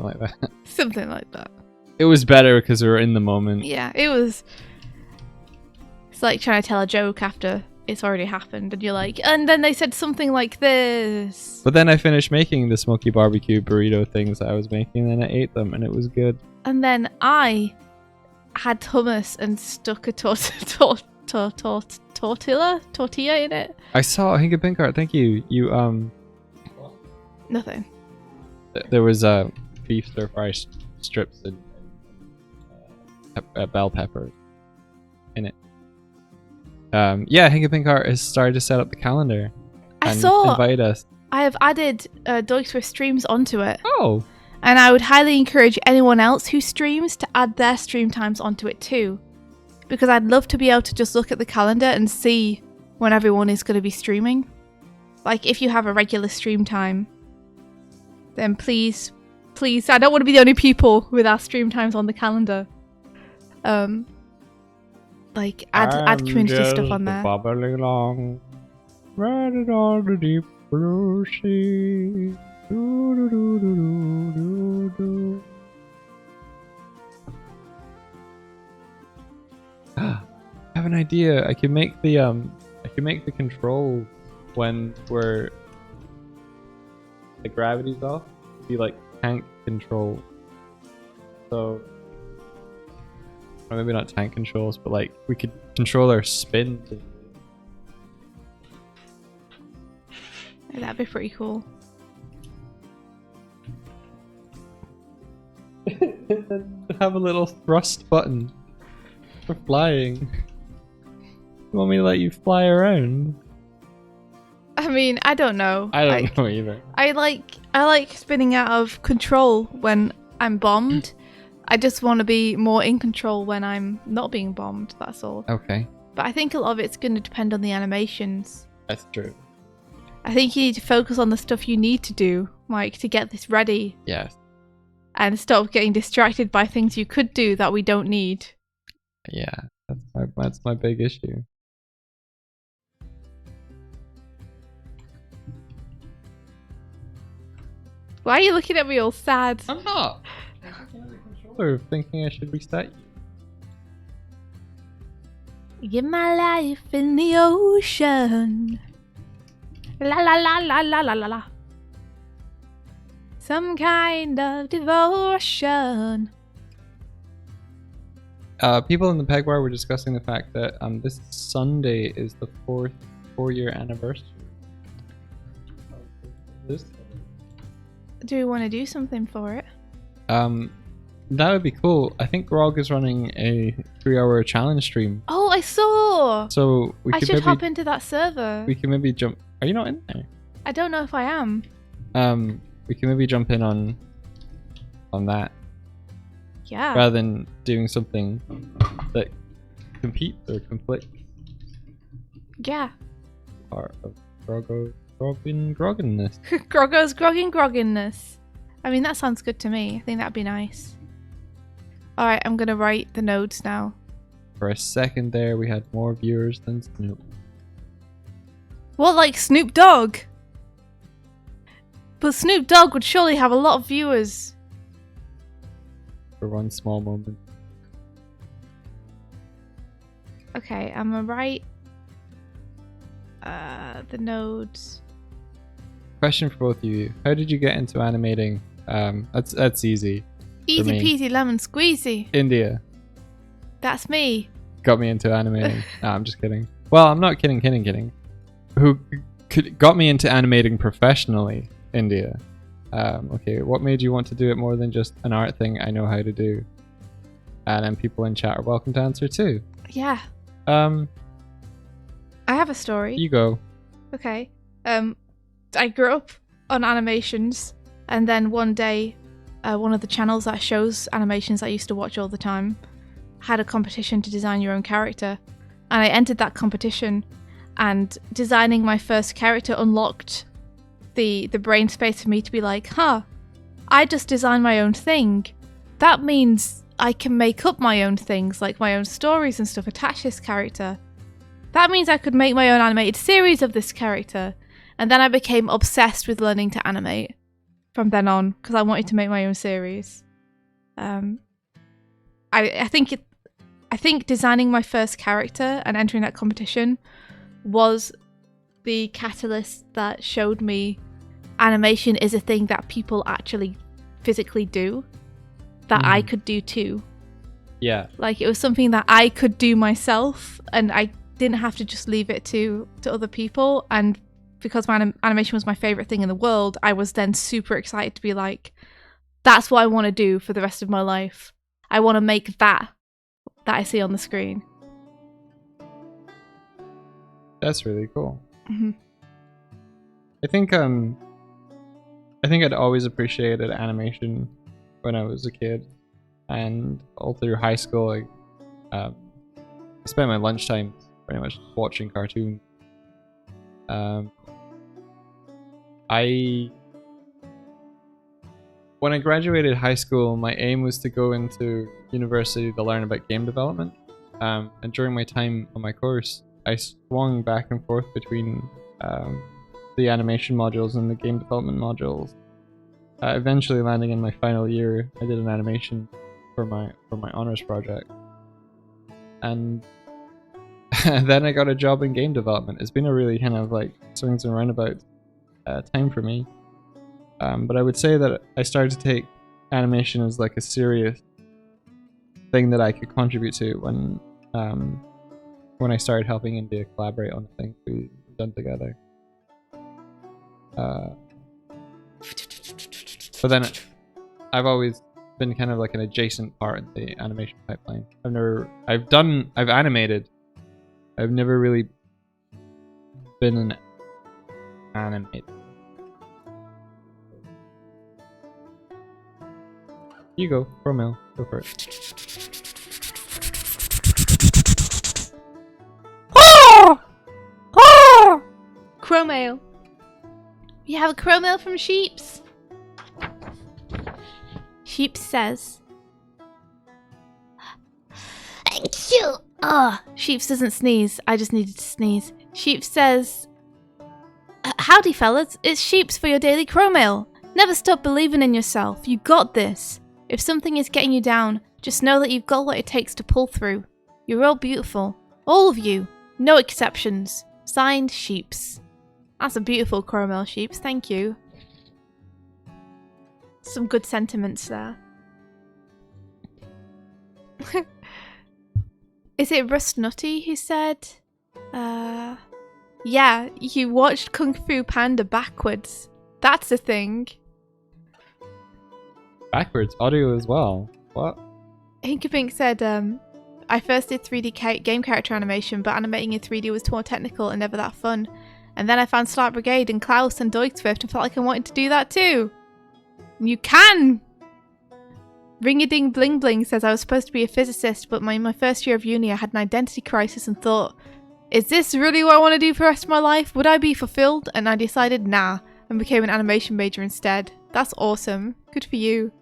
like that. Something like that. It was better because we were in the moment. Yeah, it was. It's like trying to tell a joke after it's already happened, and you're like, and then they said something like this. But then I finished making the smoky barbecue burrito things that I was making, and I ate them, and it was good. And then I had hummus and stuck a tortilla in it. I saw Hinka Pinkart. Thank you. You Nothing. There was beef stir fry strips and bell pepper in it. Yeah, Hinka Pinkart has started to set up the calendar. I and saw. Invite us. I have added Doig Swift streams onto it. Oh. And I would highly encourage anyone else who streams to add their stream times onto it too. Because I'd love to be able to just look at the calendar and see when everyone is going to be streaming. Like, if you have a regular stream time, then please, I don't want to be the only people with our stream times on the calendar. Like, add community stuff on there. Bubbling along, riding on the deep blue sea. I have an idea. I can make the control when the gravity's off. Be like tank control. So, or maybe not tank controls, but like we could control our spin. That'd be pretty cool. Have a little thrust button for flying. You want me to let you fly around? I mean, I don't know. I don't know either. I like spinning out of control when I'm bombed. I just want to be more in control when I'm not being bombed, that's all. Okay. But I think a lot of it's going to depend on the animations. That's true. I think you need to focus on the stuff you need to do, like to get this ready. Yes. And stop getting distracted by things you could do that we don't need. Yeah, that's my big issue. Why are you looking at me all sad? I'm not. I'm looking at the controller thinking I should reset you. Give my life in the ocean. La la la la la la la la. Some kind of devotion. People in the peg bar were discussing the fact that this Sunday is the 4-year anniversary. of this. Do we want to do something for it? That would be cool. I think Grog is running a 3-hour challenge stream. Oh, I saw! So I should hop into that server. We can maybe jump. Are you not in there? I don't know if I am. We can maybe jump in on that Yeah. rather than doing something that competes or conflicts. Yeah. Part of groggenness. Groggo's grogginess. I mean, that sounds good to me. I think that'd be nice. Alright, I'm gonna write the nodes now. For a second there, we had more viewers than Snoop. What, like Snoop Dogg? But Snoop Dogg would surely have a lot of viewers. For one small moment. Okay, I'm gonna write the nodes. Question for both of you: how did you get into animating? That's easy. Easy me. peasy lemon squeezy. India That's me. got me into animating. No, I'm just kidding. Well, I'm not kidding. Who got me into animating professionally? India. Okay, what made you want to do it more than just an art thing I know how to do? And then people in chat are welcome to answer too. Yeah. I have a story. You go. Okay. I grew up on animations, and then one day, one of the channels that shows animations I used to watch all the time had a competition to design your own character, and I entered that competition, and designing my first character unlocked the brain space for me to be like, I just designed my own thing. That means I can make up my own things, like my own stories and stuff, attach this character. That means I could make my own animated series of this character. And then I became obsessed with learning to animate from then on, because I wanted to make my own series. I think designing my first character and entering that competition was the catalyst that showed me animation is a thing that people actually physically do, that I could do too. Yeah. Like, it was something that I could do myself, and I didn't have to just leave it to other people. And because my animation was my favorite thing in the world, I was then super excited to be like, that's what I want to do for the rest of my life. I want to make that I see on the screen. That's really cool. Mm-hmm. I think I'd always appreciated animation when I was a kid, and all through high school, I spent my lunchtime pretty much watching cartoons. When I graduated high school, my aim was to go into university to learn about game development. And during my time on my course, I swung back and forth between the animation modules and the game development modules. Eventually landing in my final year, I did an animation for my honors project. And then I got a job in game development. It's been a really kind of like swings and roundabouts time for me. But I would say that I started to take animation as like a serious thing that I could contribute to when I started helping India collaborate on the things we've done together. But then I've always been kind of like an adjacent part in the animation pipeline. I've animated. I've never really been an animator. You go, Romel, go for it. Crow mail. You have a crow mail from Sheeps. Sheeps says, thank you. Sheeps doesn't sneeze. I just needed to sneeze. Sheeps says, howdy fellas, it's Sheeps for your daily crow mail. Never stop believing in yourself. You got this. If something is getting you down, just know that you've got what it takes to pull through. You're all beautiful. All of you. No exceptions. Signed, Sheeps. That's a beautiful crow mail, Sheeps. Thank you. Some good sentiments there. Is it Rust Nutty who said, yeah, you watched Kung Fu Panda backwards. That's a thing. Backwards audio as well. What? Hinkapink said, I first did 3D game character animation, but animating in 3D was more technical and never that fun. And then I found Start Brigade and Klaus and Doig Swift and felt like I wanted to do that too. You can! Ring-a-ding Bling Bling says I was supposed to be a physicist, but my first year of uni I had an identity crisis and thought, is this really what I want to do for the rest of my life? Would I be fulfilled? And I decided nah, and became an animation major instead. That's awesome. Good for you.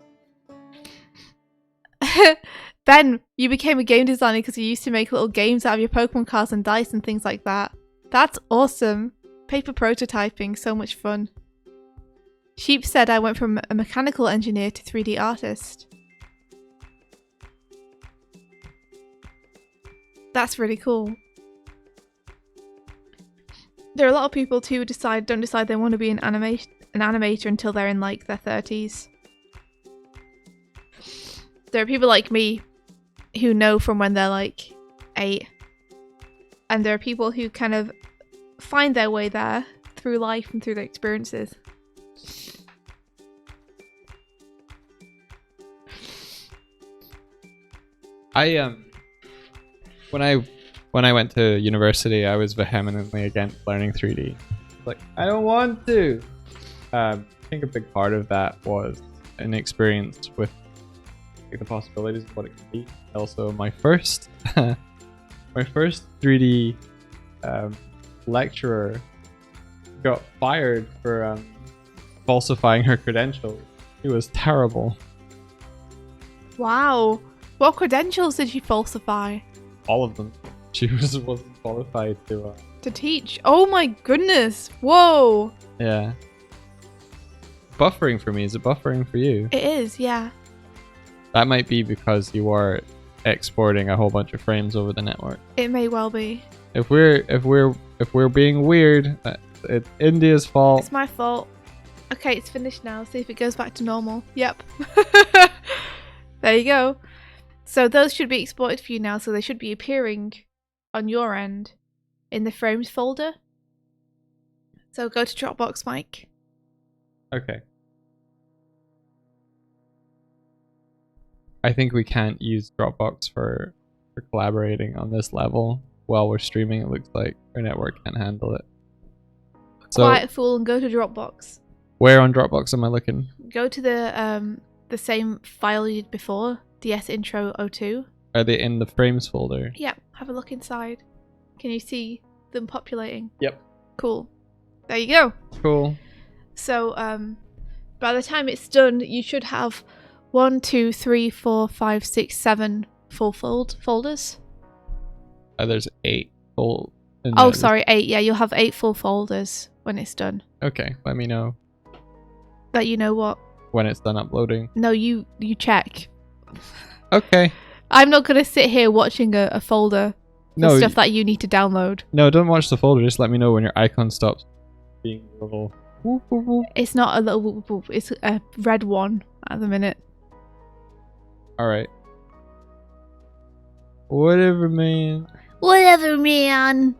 Ben, you became a game designer because you used to make little games out of your Pokemon cards and dice and things like that. That's awesome. Paper prototyping, so much fun. Sheep said I went from a mechanical engineer to 3D artist. That's really cool. There are a lot of people too who don't decide they want to be an animator until they're in like their 30s. There are people like me who know from when they're like 8. And there are people who kind of find their way there through life and through their experiences. When I went to university, I was vehemently against learning 3D. Like, I don't want to. I think a big part of that was an experience with the possibilities of what it could be. Also, my first 3D lecturer got fired for falsifying her credentials. It was terrible. Wow. What credentials did she falsify? All of them. She wasn't qualified to teach. Oh my goodness. Whoa. Yeah. Buffering for me. Is it buffering for you? It is, yeah. That might be because you are exporting a whole bunch of frames over the network. It may well be. If we're being weird, it's India's fault. It's my fault. Okay, it's finished now. See if it goes back to normal. Yep. There you go. So those should be exported for you now, so they should be appearing on your end in the frames folder. So go to Dropbox, Mike. Okay. I think we can't use Dropbox for collaborating on this level while we're streaming. It looks like our network can't handle it. So, Quiet fool and go to Dropbox. Where on Dropbox am I looking? Go to the same file you did before, dsintro02. Are they in the frames folder? Yep, have a look inside. Can you see them populating? Yep. Cool. There you go. Cool. So by the time it's done, you should have 1, 2, 3, 4, 5, 6, 7 full folders. There's 8 full. Oh, sorry, 8. Yeah, you'll have 8 full folders when it's done. Okay, let me know. That you know what? When it's done uploading. No, you check. Okay. I'm not going to sit here watching a folder for stuff that you need to download. No, don't watch the folder. Just let me know when your icon stops being a little... whoop, whoop, whoop. It's not a little whoop, whoop, whoop. It's a red one at the minute. Alright. Whatever, man. Whatever, man.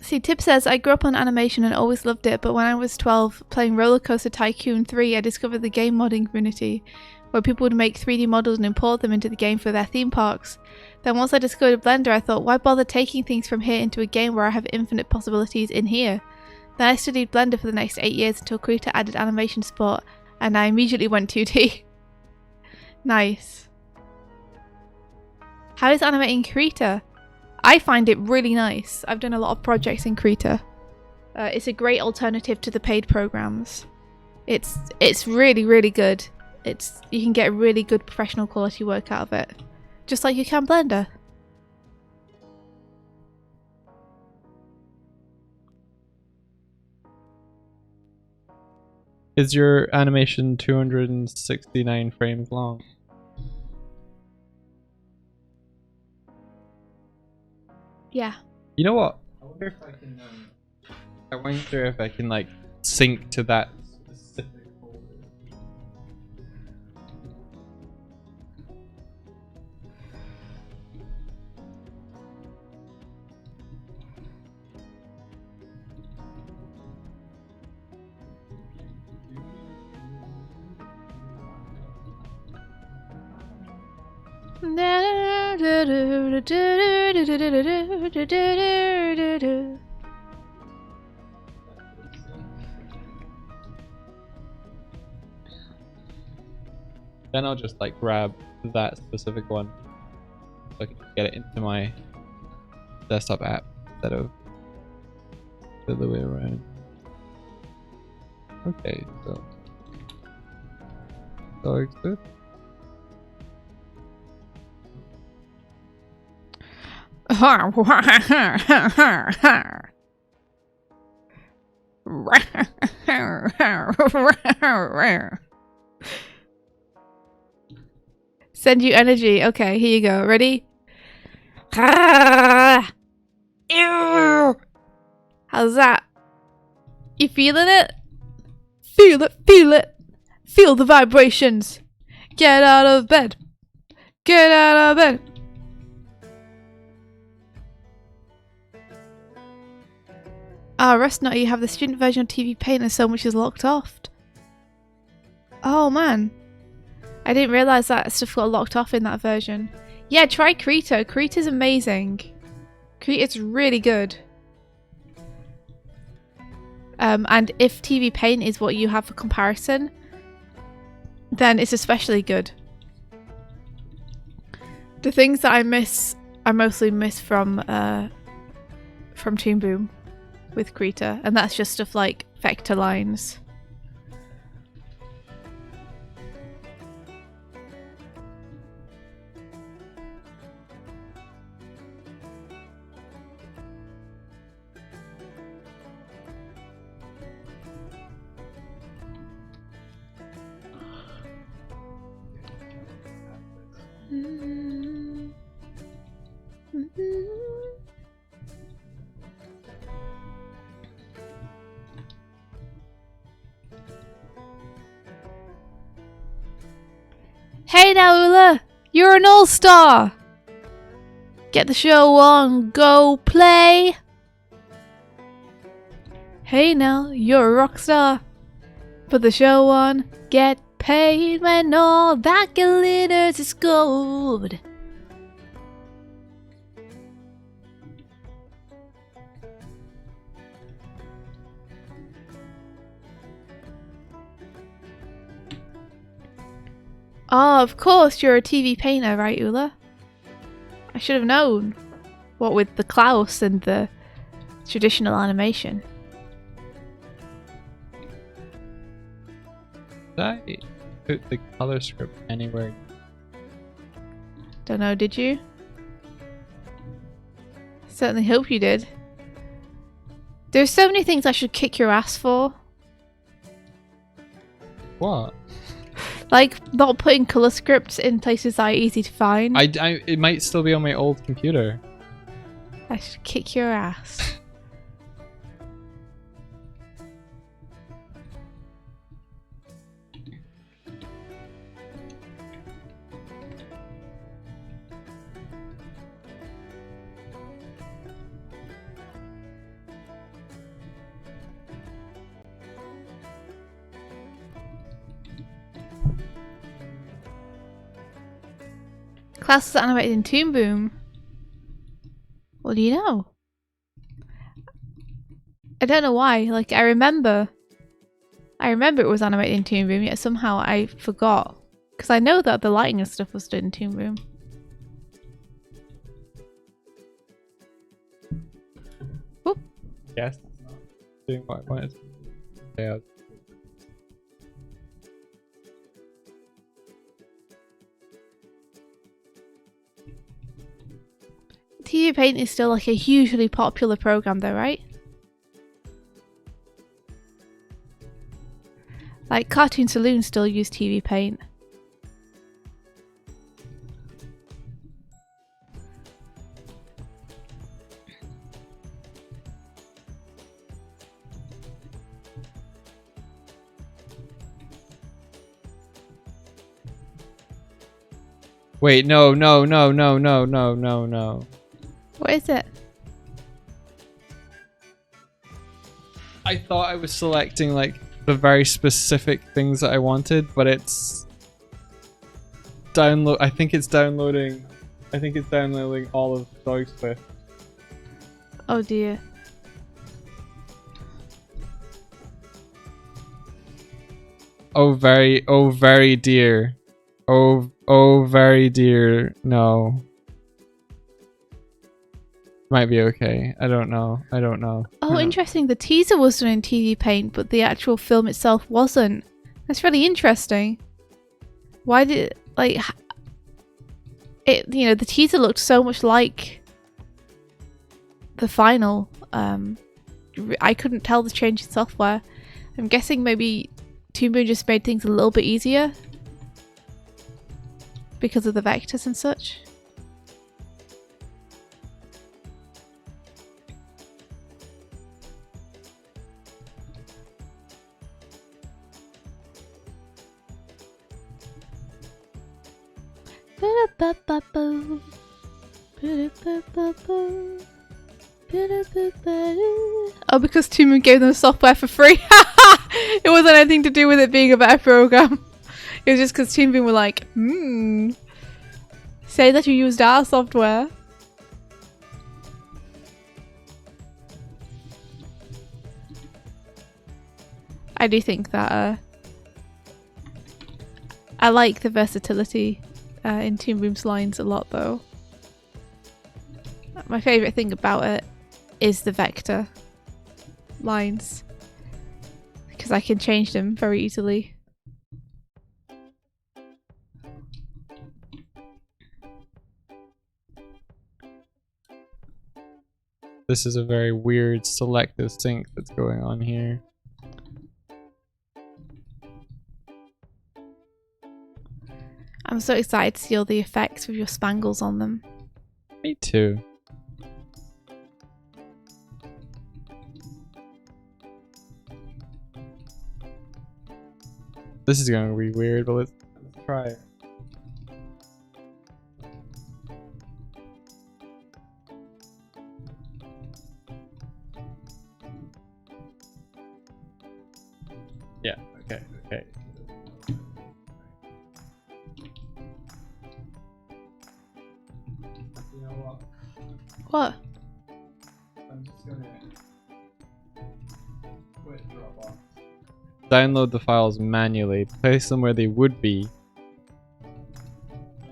See, Tip says, I grew up on animation and always loved it, but when I was 12, playing Roller Coaster Tycoon 3, I discovered the game modding community, where people would make 3D models and import them into the game for their theme parks. Then once I discovered Blender, I thought, why bother taking things from here into a game where I have infinite possibilities in here? Then I studied Blender for the next 8 years until Krita added animation support, and I immediately went 2D. Nice. How is animating Krita? I find it really nice. I've done a lot of projects in Krita. It's a great alternative to the paid programs. It's really, really good. You can get really good professional quality work out of it. Just like you can Blender. Is your animation 269 frames long? Yeah. You know what? I wonder if I can I wonder if I can like sync to that specific folder. Then I'll just like grab that specific one so I can get it into my desktop app instead of the other way around. Okay, so exist. Send you energy. Okay, here you go. Ready? How's that? You feeling it? Feel it, feel it. Feel the vibrations. Get out of bed. Get out of bed. Ah, Rust Nut, you have the student version of TV Paint and so much is locked off. Oh man. I didn't realise that stuff got locked off in that version. Yeah, try Krita. Krita's amazing. Krita's really good. And if TV Paint is what you have for comparison, then it's especially good. The things that I miss, I mostly miss from Toon Boom with Krita, and that's just stuff like vector lines. Hey now, Ula! You're an all-star! Get the show on, go play! Hey now, you're a rock star. Put the show on, get paid when all that glitters is gold. Oh, of course you're a TV painter, right, Ula? I should have known. What with the Klaus and the traditional animation. Did I put the color script anywhere? Don't know, did you? Certainly hope you did. There's so many things I should kick your ass for. What? Like not putting color scripts in places that are easy to find. It might still be on my old computer. I should kick your ass. Klaus was animated in Toon Boom. What do you know? I don't know why. Like I remember it was animated in Toon Boom, yet somehow I forgot. Because I know that the lighting and stuff was done in Toon Boom. Whoop. Yes. Doing what I wanted. Yeah. TV Paint is still like a hugely popular program though, right? Like Cartoon Saloon still use TV Paint. Wait, no, no, no, no, no, no, no, no. What is it? I thought I was selecting like the very specific things that I wanted, but it's download. I think it's downloading all of Doig Swift. Oh dear. Oh very dear. Oh very dear. No. Might be okay. I don't know. Oh, interesting. The teaser was done in TV Paint, but the actual film itself wasn't. That's really interesting. Why did like it? You know, the teaser looked so much like the final. I couldn't tell the change in software. I'm guessing maybe Toon Boom just made things a little bit easier because of the vectors and such. Oh, because Toon Boom gave them software for free. It wasn't anything to do with it being a better program. It was just because Toon Boom were like, say that you used our software. I do think that I like the versatility in Toon Boom's lines a lot, though. My favourite thing about it is the vector lines, because I can change them very easily. This is a very weird selective sync that's going on here. I'm so excited to see all the effects with your spangles on them. Me too. This is going to be weird, but let's try it. Yeah, okay. You know what? What? I'm just gonna quit Dropbox. Download the files manually, place them where they would be,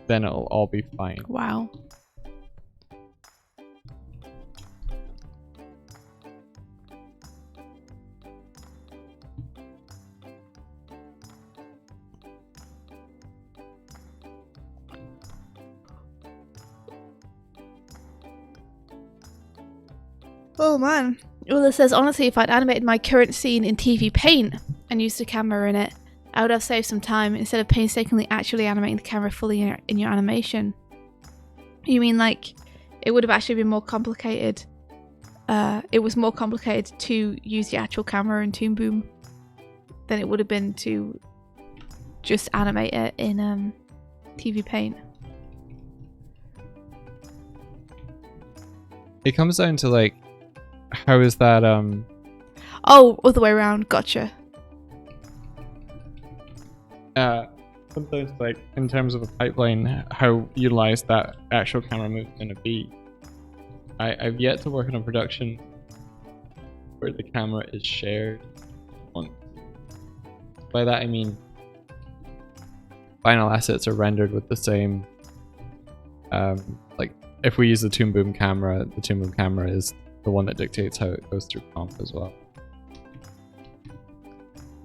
then it'll all be fine. Wow. Oh man. Well, it says, honestly, if I'd animated my current scene in TV Paint and used a camera in it, I would have saved some time instead of painstakingly actually animating the camera fully in your animation. You mean like it would have actually been more complicated? It was more complicated to use the actual camera in Toon Boom than it would have been to just animate it in TV Paint. It comes down to like, how is that Oh, other way around. Gotcha. sometimes like in terms of a pipeline, how utilized that actual camera move is gonna be. I've yet to work on a production where the camera is shared. By that I mean final assets are rendered with the same like if we use the Toon Boom camera, the Toon Boom camera is the one that dictates how it goes through comp as well.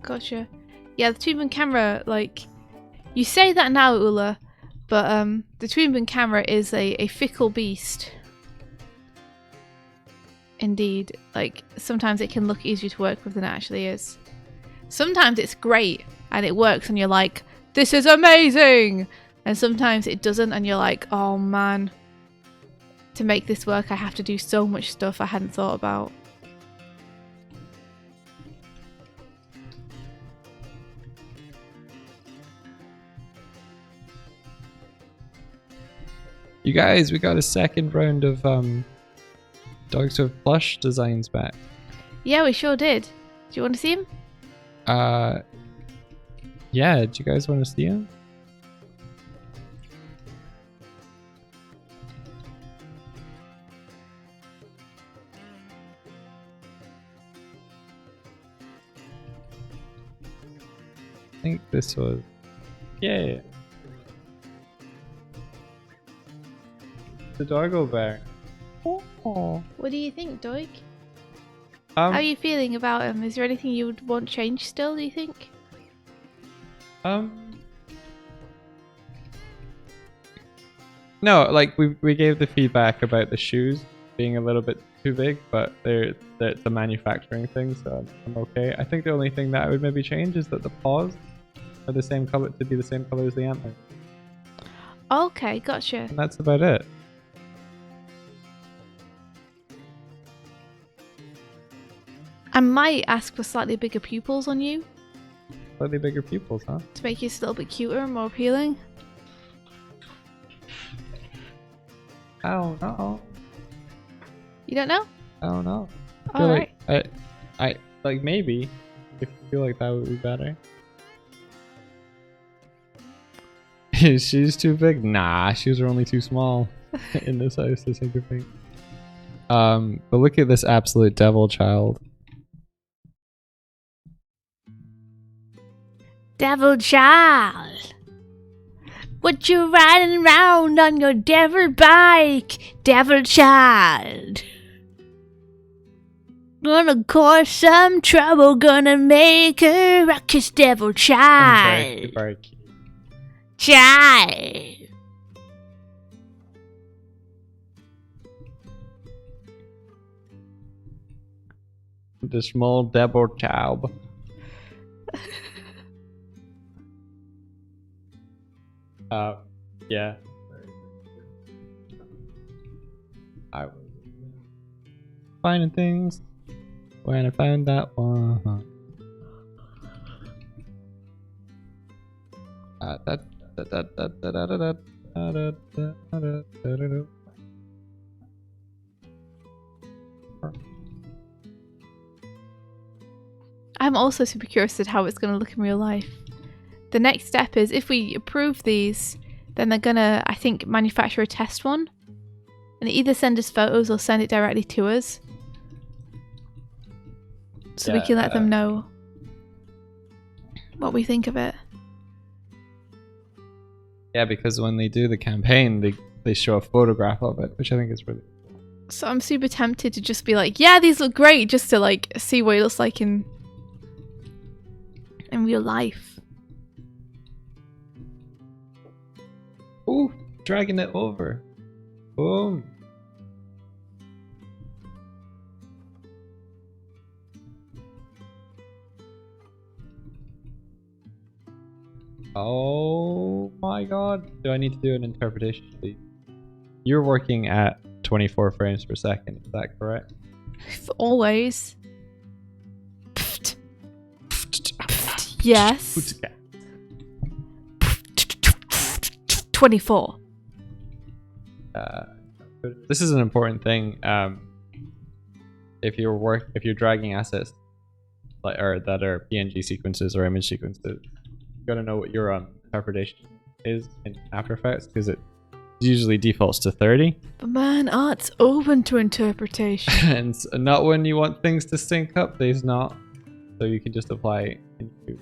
Gotcha. Yeah, the Toon Boom camera, like, you say that now, Ula, but the Toon Boom camera is a fickle beast. Indeed. Like, sometimes it can look easier to work with than it actually is. Sometimes it's great and it works and you're like, this is amazing! And sometimes it doesn't and you're like, oh man, to make this work I have to do so much stuff I hadn't thought about. You guys, we got a second round of Dogs with Plush designs back. Yeah, we sure did. Do you want to see him? Yeah, do you guys want to see him? I think this was... Yeah. The doggo bear. Oh. What do you think, Doig? How are you feeling about him? Is there anything you would want changed still, do you think? No, like we gave the feedback about the shoes being a little bit too big, but it's a manufacturing thing, so I'm okay. I think the only thing that I would maybe change is that the paws are the same color, to be the same color as the antler. Okay, gotcha. And that's about it. I might ask for slightly bigger pupils on you Slightly bigger pupils, huh? to make you a little bit cuter and more appealing. I don't know. You don't know? I don't know. I feel Alright. like I like maybe if you feel like that would be better. She's too big. Nah, shoes are only too small in this house. This is a thing. But look at this absolute devil child. Devil child! What you riding around on your devil bike, devil child? Gonna cause some trouble, gonna make a ruckus, devil child. Very cute. Child. The small devil child. Yeah. I was finding things when I found that one. I'm also super curious at how it's going to look in real life. The next step is if we approve these, then they're going to, I think, manufacture a test one. And either send us photos or send it directly to us. So we can let them know what we think of it. Yeah, because when they do the campaign, they show a photograph of it, which I think is really cool. So I'm super tempted to just be like, yeah, these look great, just to like see what it looks like in real life. Ooh, dragging it over. Boom. Oh my god. Do I need to do an interpretation, please? You're working at 24 frames per second, is that correct? Always. Yes. 24. This is an important thing. If you're dragging assets that are PNG sequences or image sequences, you gotta know what your interpretation is in After Effects, because it usually defaults to 30. But man, art's open to interpretation. And not when you want things to sync up, there's not. So you can just apply into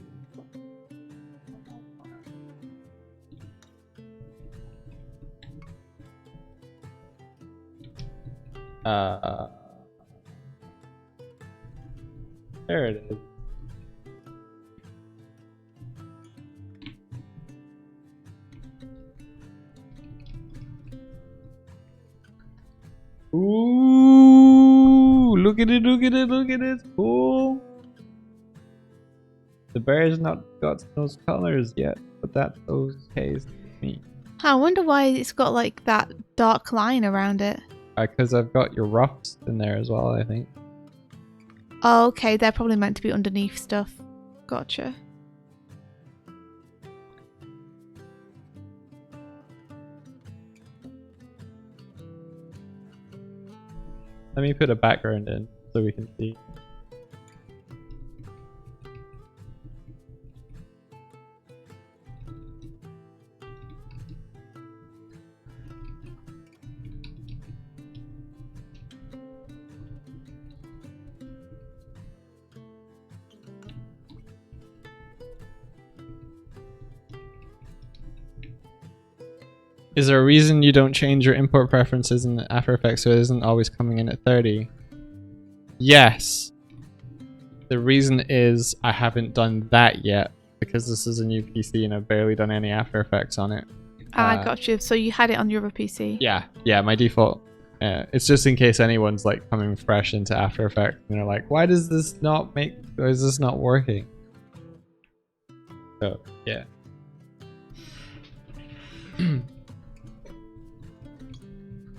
there it is. Ooh, look at it, look at it, look at it. Cool. The bear's not got those colors yet, but that's okay to me. I wonder why it's got like that dark line around it. Because I've got your roughs in there as well, I think. Oh, okay, they're probably meant to be underneath stuff. Gotcha. Let me put a background in so we can see. Is there a reason you don't change your import preferences in After Effects so it isn't always coming in at 30? Yes. The reason is I haven't done that yet because this is a new PC and I've barely done any After Effects on it. I got you. So you had it on your other PC? Yeah, my default. It's just in case anyone's like coming fresh into After Effects and they're like, why is this not working? So, yeah.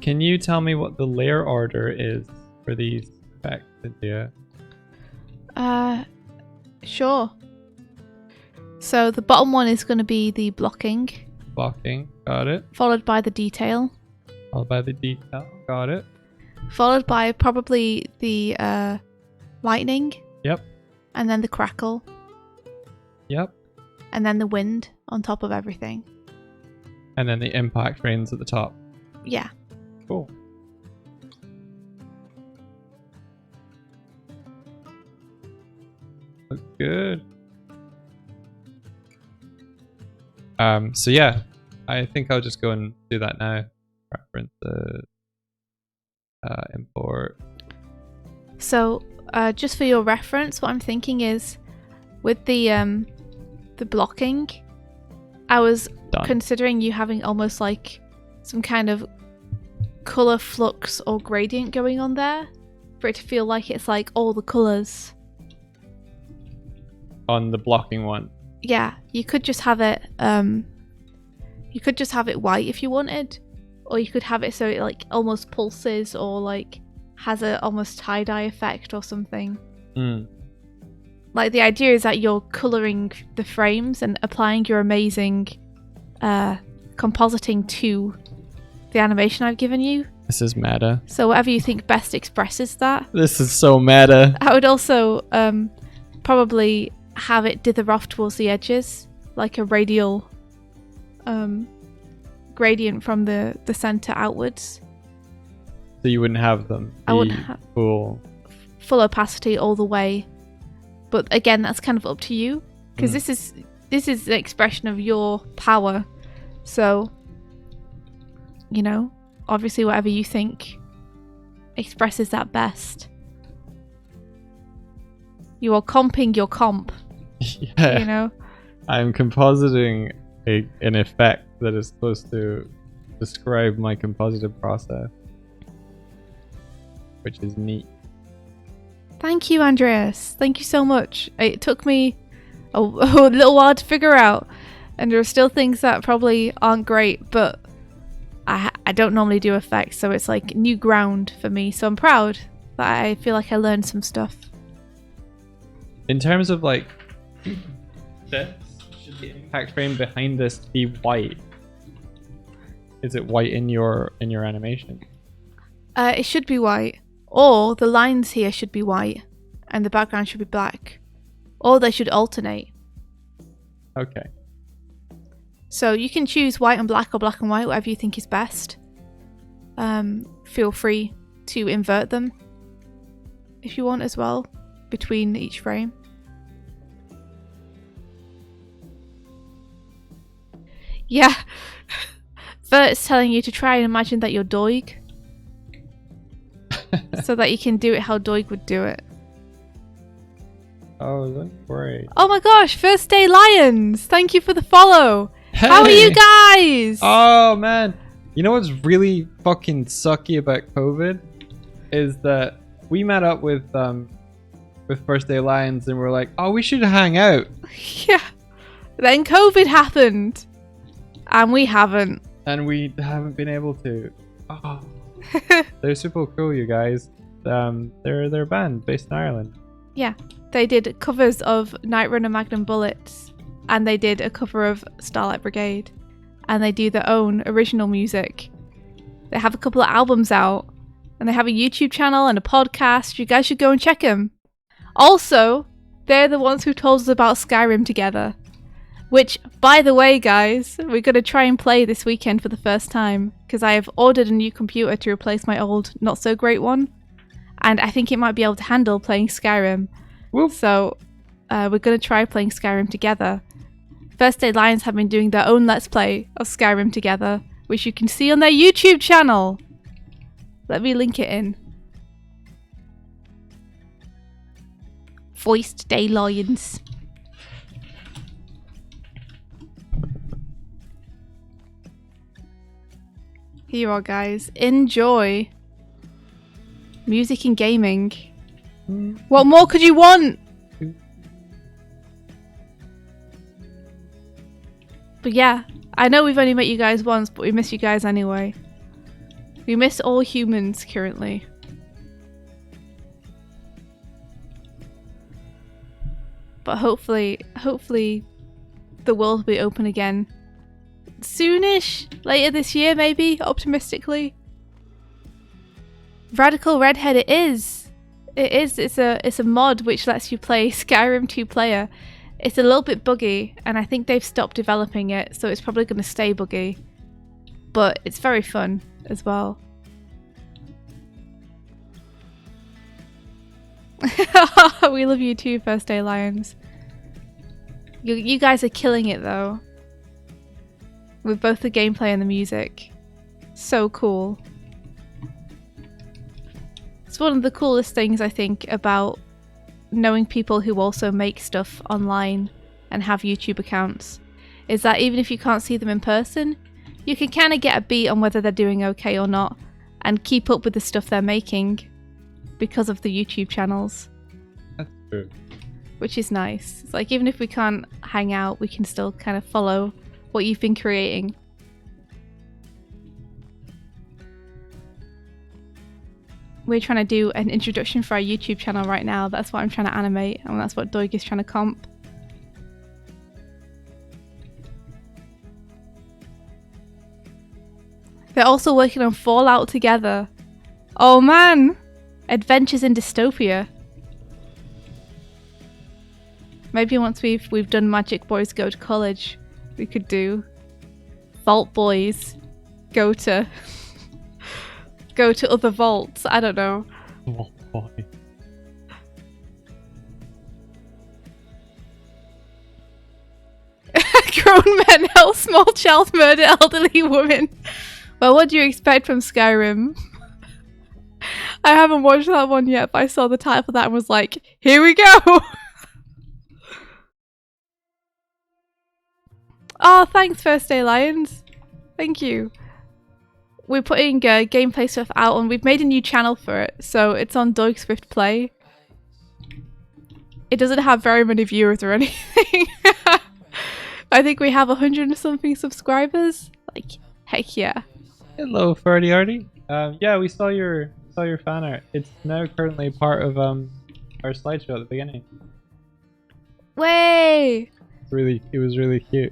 Can you tell me what the layer order is for these effects, Cynthia? Sure. So the bottom one is going to be the blocking. Blocking, got it. Followed by the detail. Followed by the detail, got it. Followed by probably the lightning. Yep. And then the crackle. Yep. And then the wind on top of everything. And then the impact rains at the top. Yeah. Cool. Looks good. So yeah, I think I'll just go and do that now. Preferences, import. So, just for your reference, what I'm thinking is, with the blocking, I was considering you having almost like some kind of color flux or gradient going on there, for it to feel like it's like all the colors. On the blocking one. Yeah, you could just have it. You could just have it white if you wanted, or you could have it so it like almost pulses or like has a almost tie-dye effect or something. Like the idea is that you're coloring the frames and applying your amazing compositing to the animation I've given you. This is meta. So whatever you think best expresses that. This is so meta. I would also probably have it dither off towards the edges, like a radial gradient from the center outwards. So you wouldn't have them. I wouldn't have full opacity all the way. But again, that's kind of up to you, because this is the expression of your power. So, you know, obviously whatever you think expresses that best. You are comping your comp. Yeah. You know? I'm compositing an effect that is supposed to describe my composited process, which is neat. Thank you, Andreas. Thank you so much. It took me a little while to figure out, and there are still things that probably aren't great, but I don't normally do effects, so it's like new ground for me. So I'm proud that I feel like I learned some stuff. In terms of like, this, should the impact frame behind this be white? Is it white in your animation? It should be white. Or the lines here should be white and the background should be black. Or they should alternate. Okay. So you can choose white and black or black and white, whatever you think is best. Feel free to invert them if you want as well, between each frame. Yeah. Vert's telling you to try and imagine that you're Doig. So that you can do it how Doig would do it. Oh, that's great. Oh my gosh, First Day Lions! Thank you for the follow! Hey! How are you guys? Oh man, you know what's really fucking sucky about COVID is that we met up with First Day Lions and we're like, oh, we should hang out. Yeah. Then COVID happened, and we haven't. And we haven't been able to. Oh. They're super cool, you guys. They're a band based in Ireland. Yeah, they did covers of Night Runner Magnum Bullets, and they did a cover of Starlight Brigade, and they do their own original music. They have a couple of albums out, And they have a YouTube channel and a podcast. You guys should go and check them. Also, they're the ones who told us about Skyrim together. Which, by the way, guys, we're going to try and play this weekend for the first time. Because I have ordered a new computer to replace my old, not so great one. And I think it might be able to handle playing Skyrim. Whoop. So, we're going to try playing Skyrim together. First Day Lions have been doing their own Let's Play of Skyrim together, which you can see on their YouTube channel. Let me link it in. First Day Lions. Here you are, guys. Enjoy. Music and gaming. What more could you want? But yeah, I know we've only met you guys once, but we miss you guys anyway. We miss all humans currently. But hopefully the world will be open again. Soonish? Later this year maybe, optimistically. Radical Redhead it is. It is. It's a mod which lets you play Skyrim 2-player. It's a little bit buggy, and I think they've stopped developing it, so it's probably going to stay buggy. But it's very fun as well. We love you too, First Day Lions. You guys are killing it though. With both the gameplay and the music. So cool. It's one of the coolest things I think about knowing people who also make stuff online and have YouTube accounts, is that even if you can't see them in person, you can kind of get a beat on whether they're doing okay or not and keep up with the stuff they're making because of the YouTube channels. That's true. Which is nice. It's like even if we can't hang out, we can still kind of follow what you've been creating. We're trying to do an introduction for our YouTube channel right now. That's what I'm trying to animate, and that's what Doig is trying to comp. They're also working on Fallout together. Oh man! Adventures in Dystopia. Maybe once we've done Magic Boys Go to College, we could do Vault Boys go to other vaults. I don't know. Oh boy. Grown men help small child murder elderly woman. Well, what do you expect from Skyrim? I haven't watched that one yet, but I saw the title of that and was like, here we go! Oh, thanks, First Day Lions. Thank you. We're putting gameplay stuff out, and we've made a new channel for it, so it's on Doig Swift Play. It doesn't have very many viewers or anything. I think we have 100 and something subscribers. Like, heck yeah. Hello, Ferdy Arty. Yeah, we saw your fan art. It's now currently part of our slideshow at the beginning. Way! It was really cute.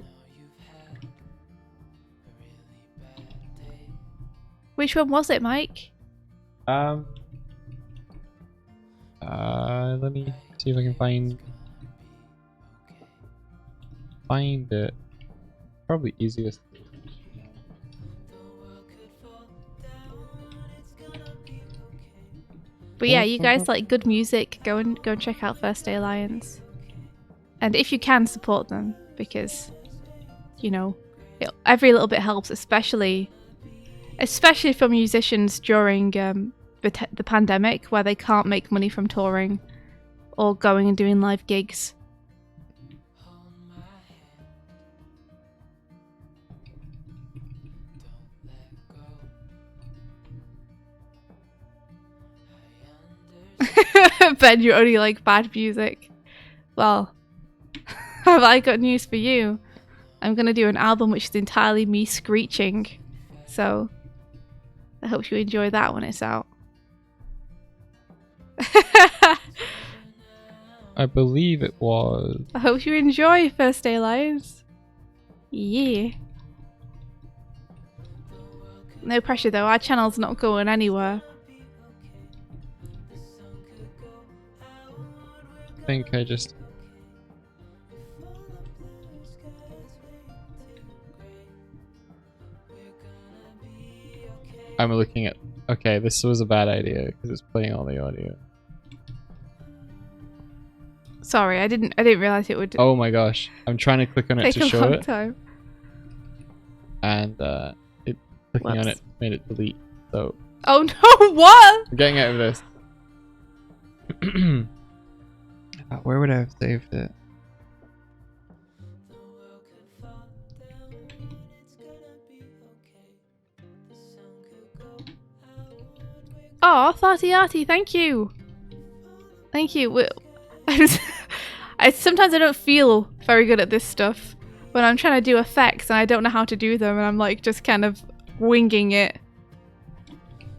Which one was it, Mike? Let me see if I can find it. Probably easiest. But yeah, you guys like good music. Go and check out First Day Lions. And if you can, support them, because you know, every little bit helps, especially for musicians during the pandemic, where they can't make money from touring or going and doing live gigs. Ben, you only like bad music. Well, have I got news for you? I'm gonna do an album which is entirely me screeching. So I hope you enjoy that when it's out. I believe it was. I hope you enjoy First Day Lions. Yeah. No pressure though, our channel's not going anywhere. think I just... I'm looking at... Okay, this was a bad idea because it's playing all the audio. Sorry, I didn't realize it would Oh my gosh. I'm trying to click on it take to a show long it. time. And clicking on it Whoops. made it delete. So Oh no, what? I'm getting out of this. Where would I have saved it? Oh, Farty, thank you. Thank you. Sometimes I don't feel very good at this stuff when I'm trying to do effects and I don't know how to do them and I'm like just kind of winging it.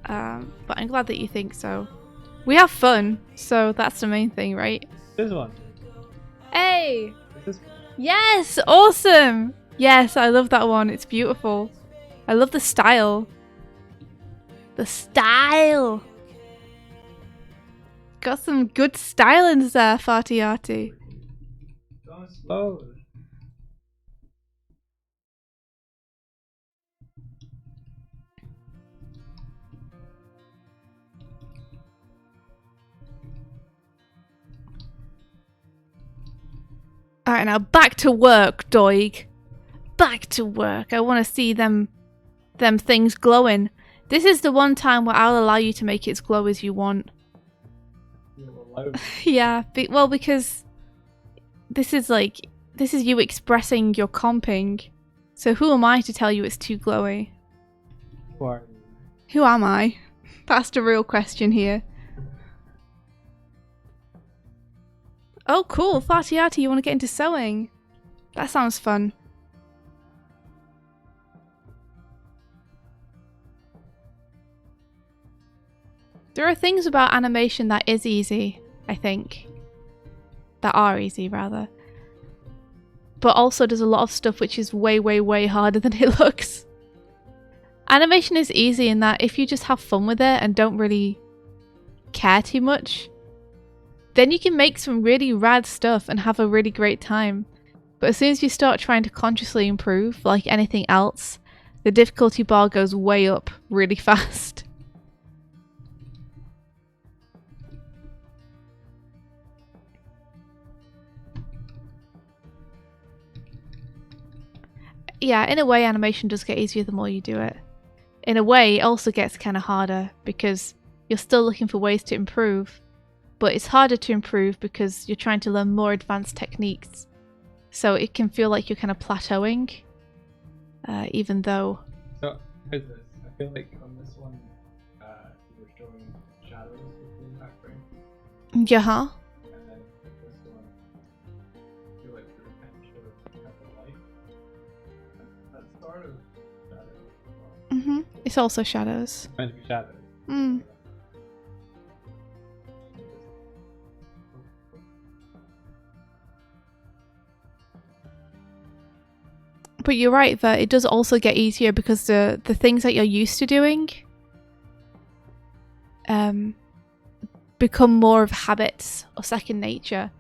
But I'm glad that you think so. We have fun, so that's the main thing, right? This one. Hey! This Yes! Awesome! Yes, I love that one. It's beautiful. I love the style. The style! Got some good stylings there, Farty. so slow. Alright, now back to work, Doig. Back to work. I want to see them things glowing. This is the one time where I'll allow you to make it as glow as you want. Yeah, well, because this is you expressing your comping. So who am I to tell you it's too glowy? Who am I? That's the real question here. Oh, cool. Farty, you want to get into sewing? That sounds fun. There are things about animation that is easy, I think. That are easy, rather. But also there's a lot of stuff which is way, way, way harder than it looks. Animation is easy in that if you just have fun with it and don't really care too much, then you can make some really rad stuff and have a really great time. But as soon as you start trying to consciously improve, like anything else, the difficulty bar goes way up really fast. Yeah, in a way animation does get easier the more you do it. In a way it also gets kind of harder because you're still looking for ways to improve. But it's harder to improve because you're trying to learn more advanced techniques. So it can feel like you're kind of plateauing, even though... So, here's this. I feel like on this one, you were showing shadows in the background. Yeah. And then this one, I feel like you were kind of showing kind of light. That's sort of shadows as well. It's also shadows. Meant to be shadows. Mm. But you're right that it does also get easier because the things that you're used to doing become more of habits or second nature.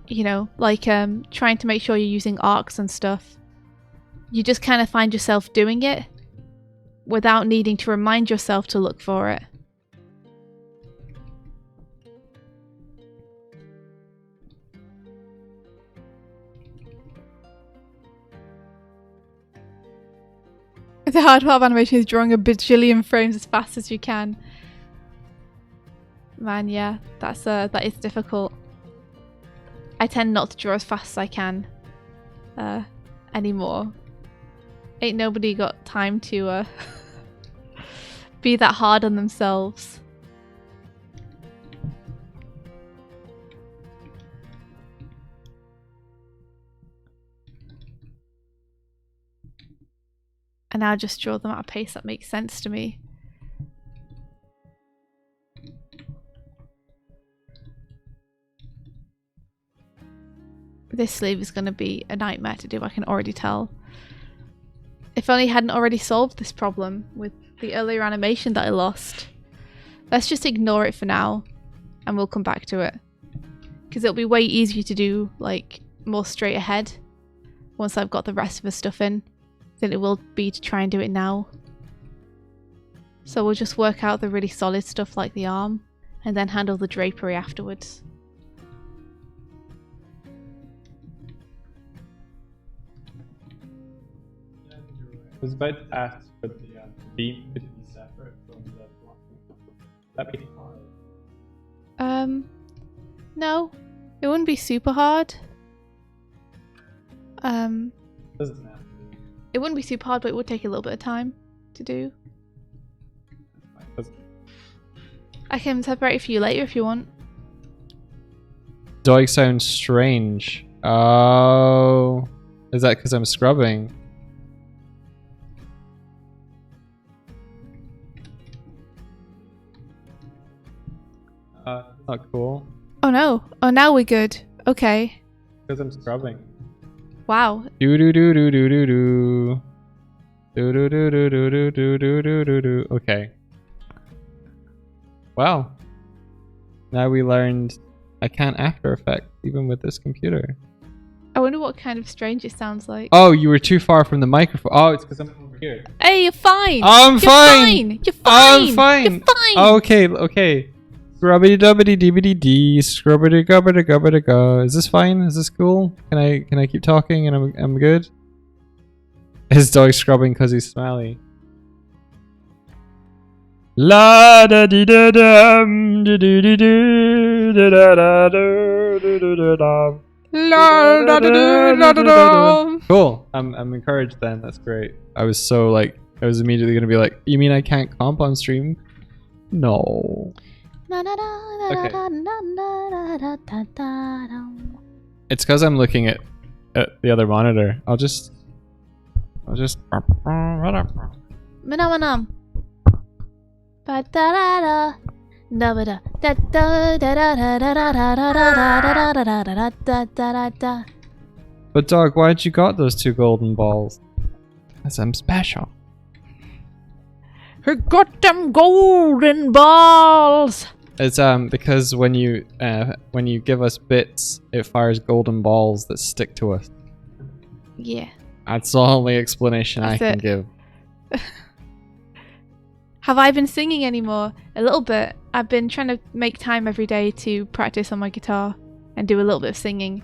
You know, like trying to make sure you're using arcs and stuff. You just kind of find yourself doing it without needing to remind yourself to look for it. The hard part of animation is drawing a bajillion frames as fast as you can. Man, yeah, that is difficult. I tend not to draw as fast as I can anymore. Ain't nobody got time to be that hard on themselves. And I'll just draw them at a pace that makes sense to me. This sleeve is going to be a nightmare to do, I can already tell. If only I hadn't already solved this problem with the earlier animation that I lost. Let's just ignore it for now, and we'll come back to it. because it'll be way easier to do like more straight ahead once I've got the rest of the stuff in than it will be to try and do it now. So we'll just work out the really solid stuff like the arm and then handle the drapery afterwards. I was about to ask for the beam to be separate from the block. That'd be hard. No, it wouldn't be super hard. Doesn't have to be. It wouldn't be super hard, but it would take a little bit of time to do. I can separate it for you later if you want. Doig sounds strange. Oh, is that because I'm scrubbing? Not cool. Oh no. Oh, now we're good. Okay. Because I'm scrubbing. Wow. Do do do do do do do. Do do do do do do do do do do do. Okay. Wow. Now we learned I can't After Effects even with this computer. I wonder what kind of strange it sounds like. Oh, you were too far from the microphone. Oh, it's because I'm over here. Hey, you're fine. I'm You're fine. You're fine. I'm fine. You're fine. Oh, okay. Scrubbity dubbity dbbity dee. Scrubbity gubbity gubbity ga. Is this fine? Is this cool? Can I keep talking and I'm good? His dog scrubbing because he's smelly. La da dee da dum da doo doo doo da da da doo doo doo doo da. La da da da da da da. Cool. I'm encouraged then. That's great. I was so like I was immediately gonna be like, you mean I can't comp on stream? No. Okay. It's because I'm looking at the other monitor. I'll just. Manam. Ba da da da. Da ba da da da da da da da da da da da da da da. But dog, why'd you got those 2 golden balls? Cause I'm special. He got them golden balls. It's because when you give us bits, it fires golden balls that stick to us. Yeah. That's the only explanation That's I can it. give. Have I been singing anymore? A little bit. I've been trying to make time every day to practice on my guitar and do a little bit of singing.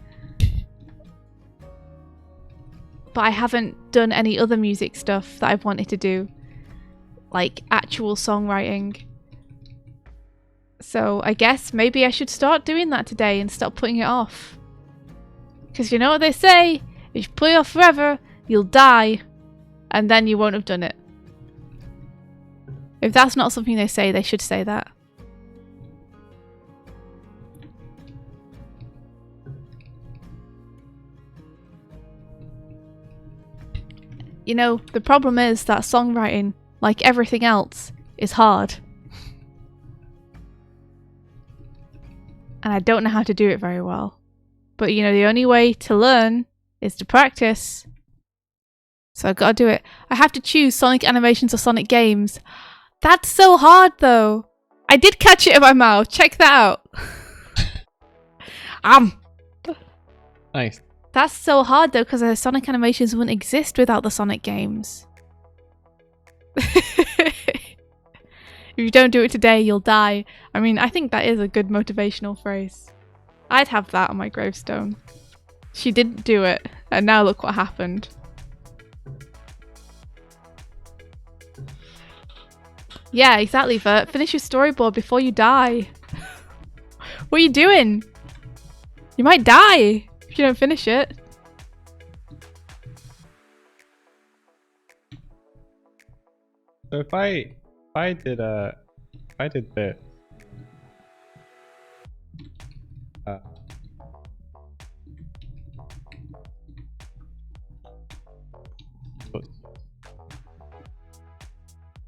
But I haven't done any other music stuff that I've wanted to do. Like actual songwriting. So I guess maybe I should start doing that today and stop putting it off. Because you know what they say? If you put it off forever, you'll die. And then you won't have done it. If that's not something they say, they should say that. You know, the problem is that songwriting, like everything else, is hard. And I don't know how to do it very well. But you know, the only way to learn is to practice. So I've got to do it. I have to choose Sonic animations or Sonic games. That's so hard though. I did catch it in my mouth. Check that out. Nice. That's so hard though, because the Sonic animations wouldn't exist without the Sonic games. If you don't do it today, you'll die. I mean, I think that is a good motivational phrase. I'd have that on my gravestone. She didn't do it, and now look what happened. Yeah, exactly, Vert. Finish your storyboard before you die. What are you doing? You might die if you don't finish it. So if I did this.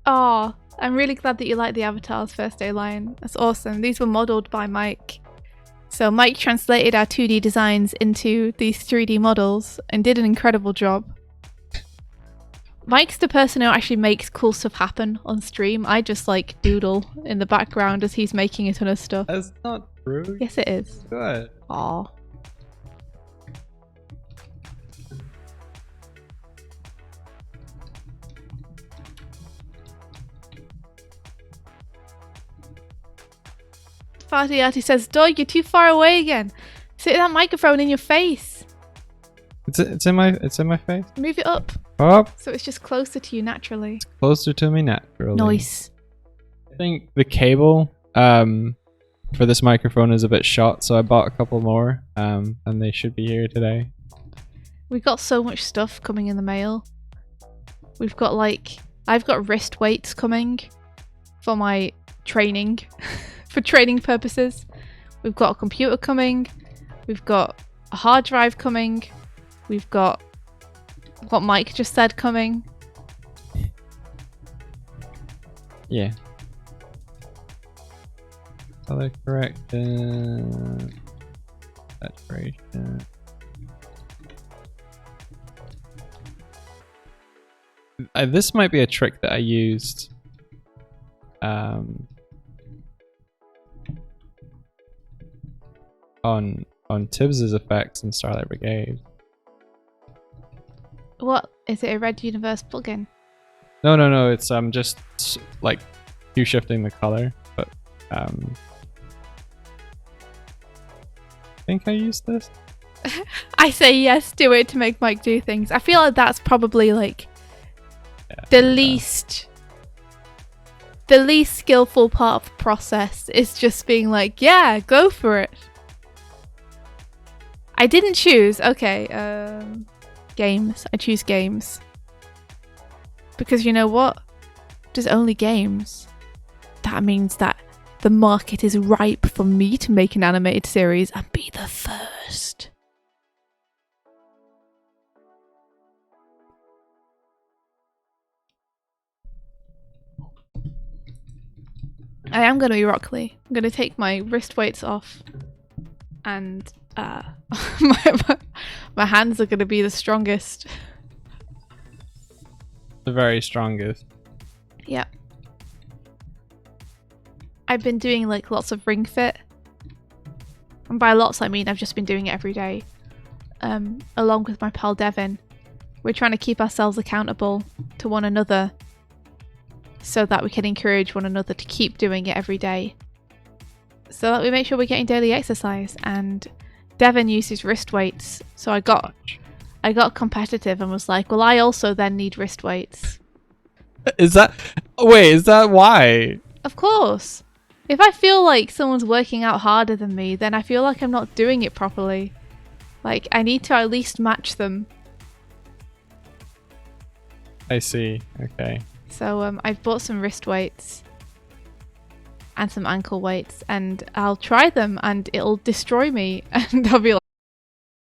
Oh, I'm really glad that you like the avatars, First Day Lion. That's awesome. These were modelled by Mike. So Mike translated our 2D designs into these 3D models and did an incredible job. Mike's the person who actually makes cool stuff happen on stream. I just like doodle in the background as he's making a ton of stuff. That's not through? Yes, it is. Good. Aw. Farty Arty says, Doig, you're too far away again. Sit that microphone in your face. It's in my face. Move it up Up so it's just closer to you naturally. closer to me naturally. Nice. I think the cable for this microphone is a bit short, so I bought a couple more, and they should be here today. We've got so much stuff coming in the mail. We've got I've got wrist weights coming for my training, for training purposes. We've got a computer coming. We've got a hard drive coming. We've got what Mike just said coming. Yeah. Color correction. Saturation. This might be a trick that I used. On Tibbs's effects in Starlight Brigade. What? Is it a Red Universe plugin? No. It's just like hue shifting the color, but I think I used this. I say yes, do it to make Mike do things. I feel like that's probably the least skillful part of the process is just being like, yeah, go for it. I didn't choose. Okay, games. I choose games. Because you know what? There's only games. That means that the market is ripe for me to make an animated series and be the first. I am going to be Rock Lee. I'm going to take my wrist weights off and my hands are going to be the strongest. The very strongest. Yeah. I've been doing lots of ring fit. And by lots I mean I've just been doing it every day. Along with my pal Devin. We're trying to keep ourselves accountable to one another so that we can encourage one another to keep doing it every day. So that we make sure we're getting daily exercise. And Devin uses wrist weights, so I got competitive and was like, well, I also then need wrist weights. Is that why? Of course. If I feel like someone's working out harder than me, then I feel like I'm not doing it properly. I need to at least match them. I see. Okay. So I've bought some wrist weights and some ankle weights, and I'll try them and it'll destroy me and I'll be like,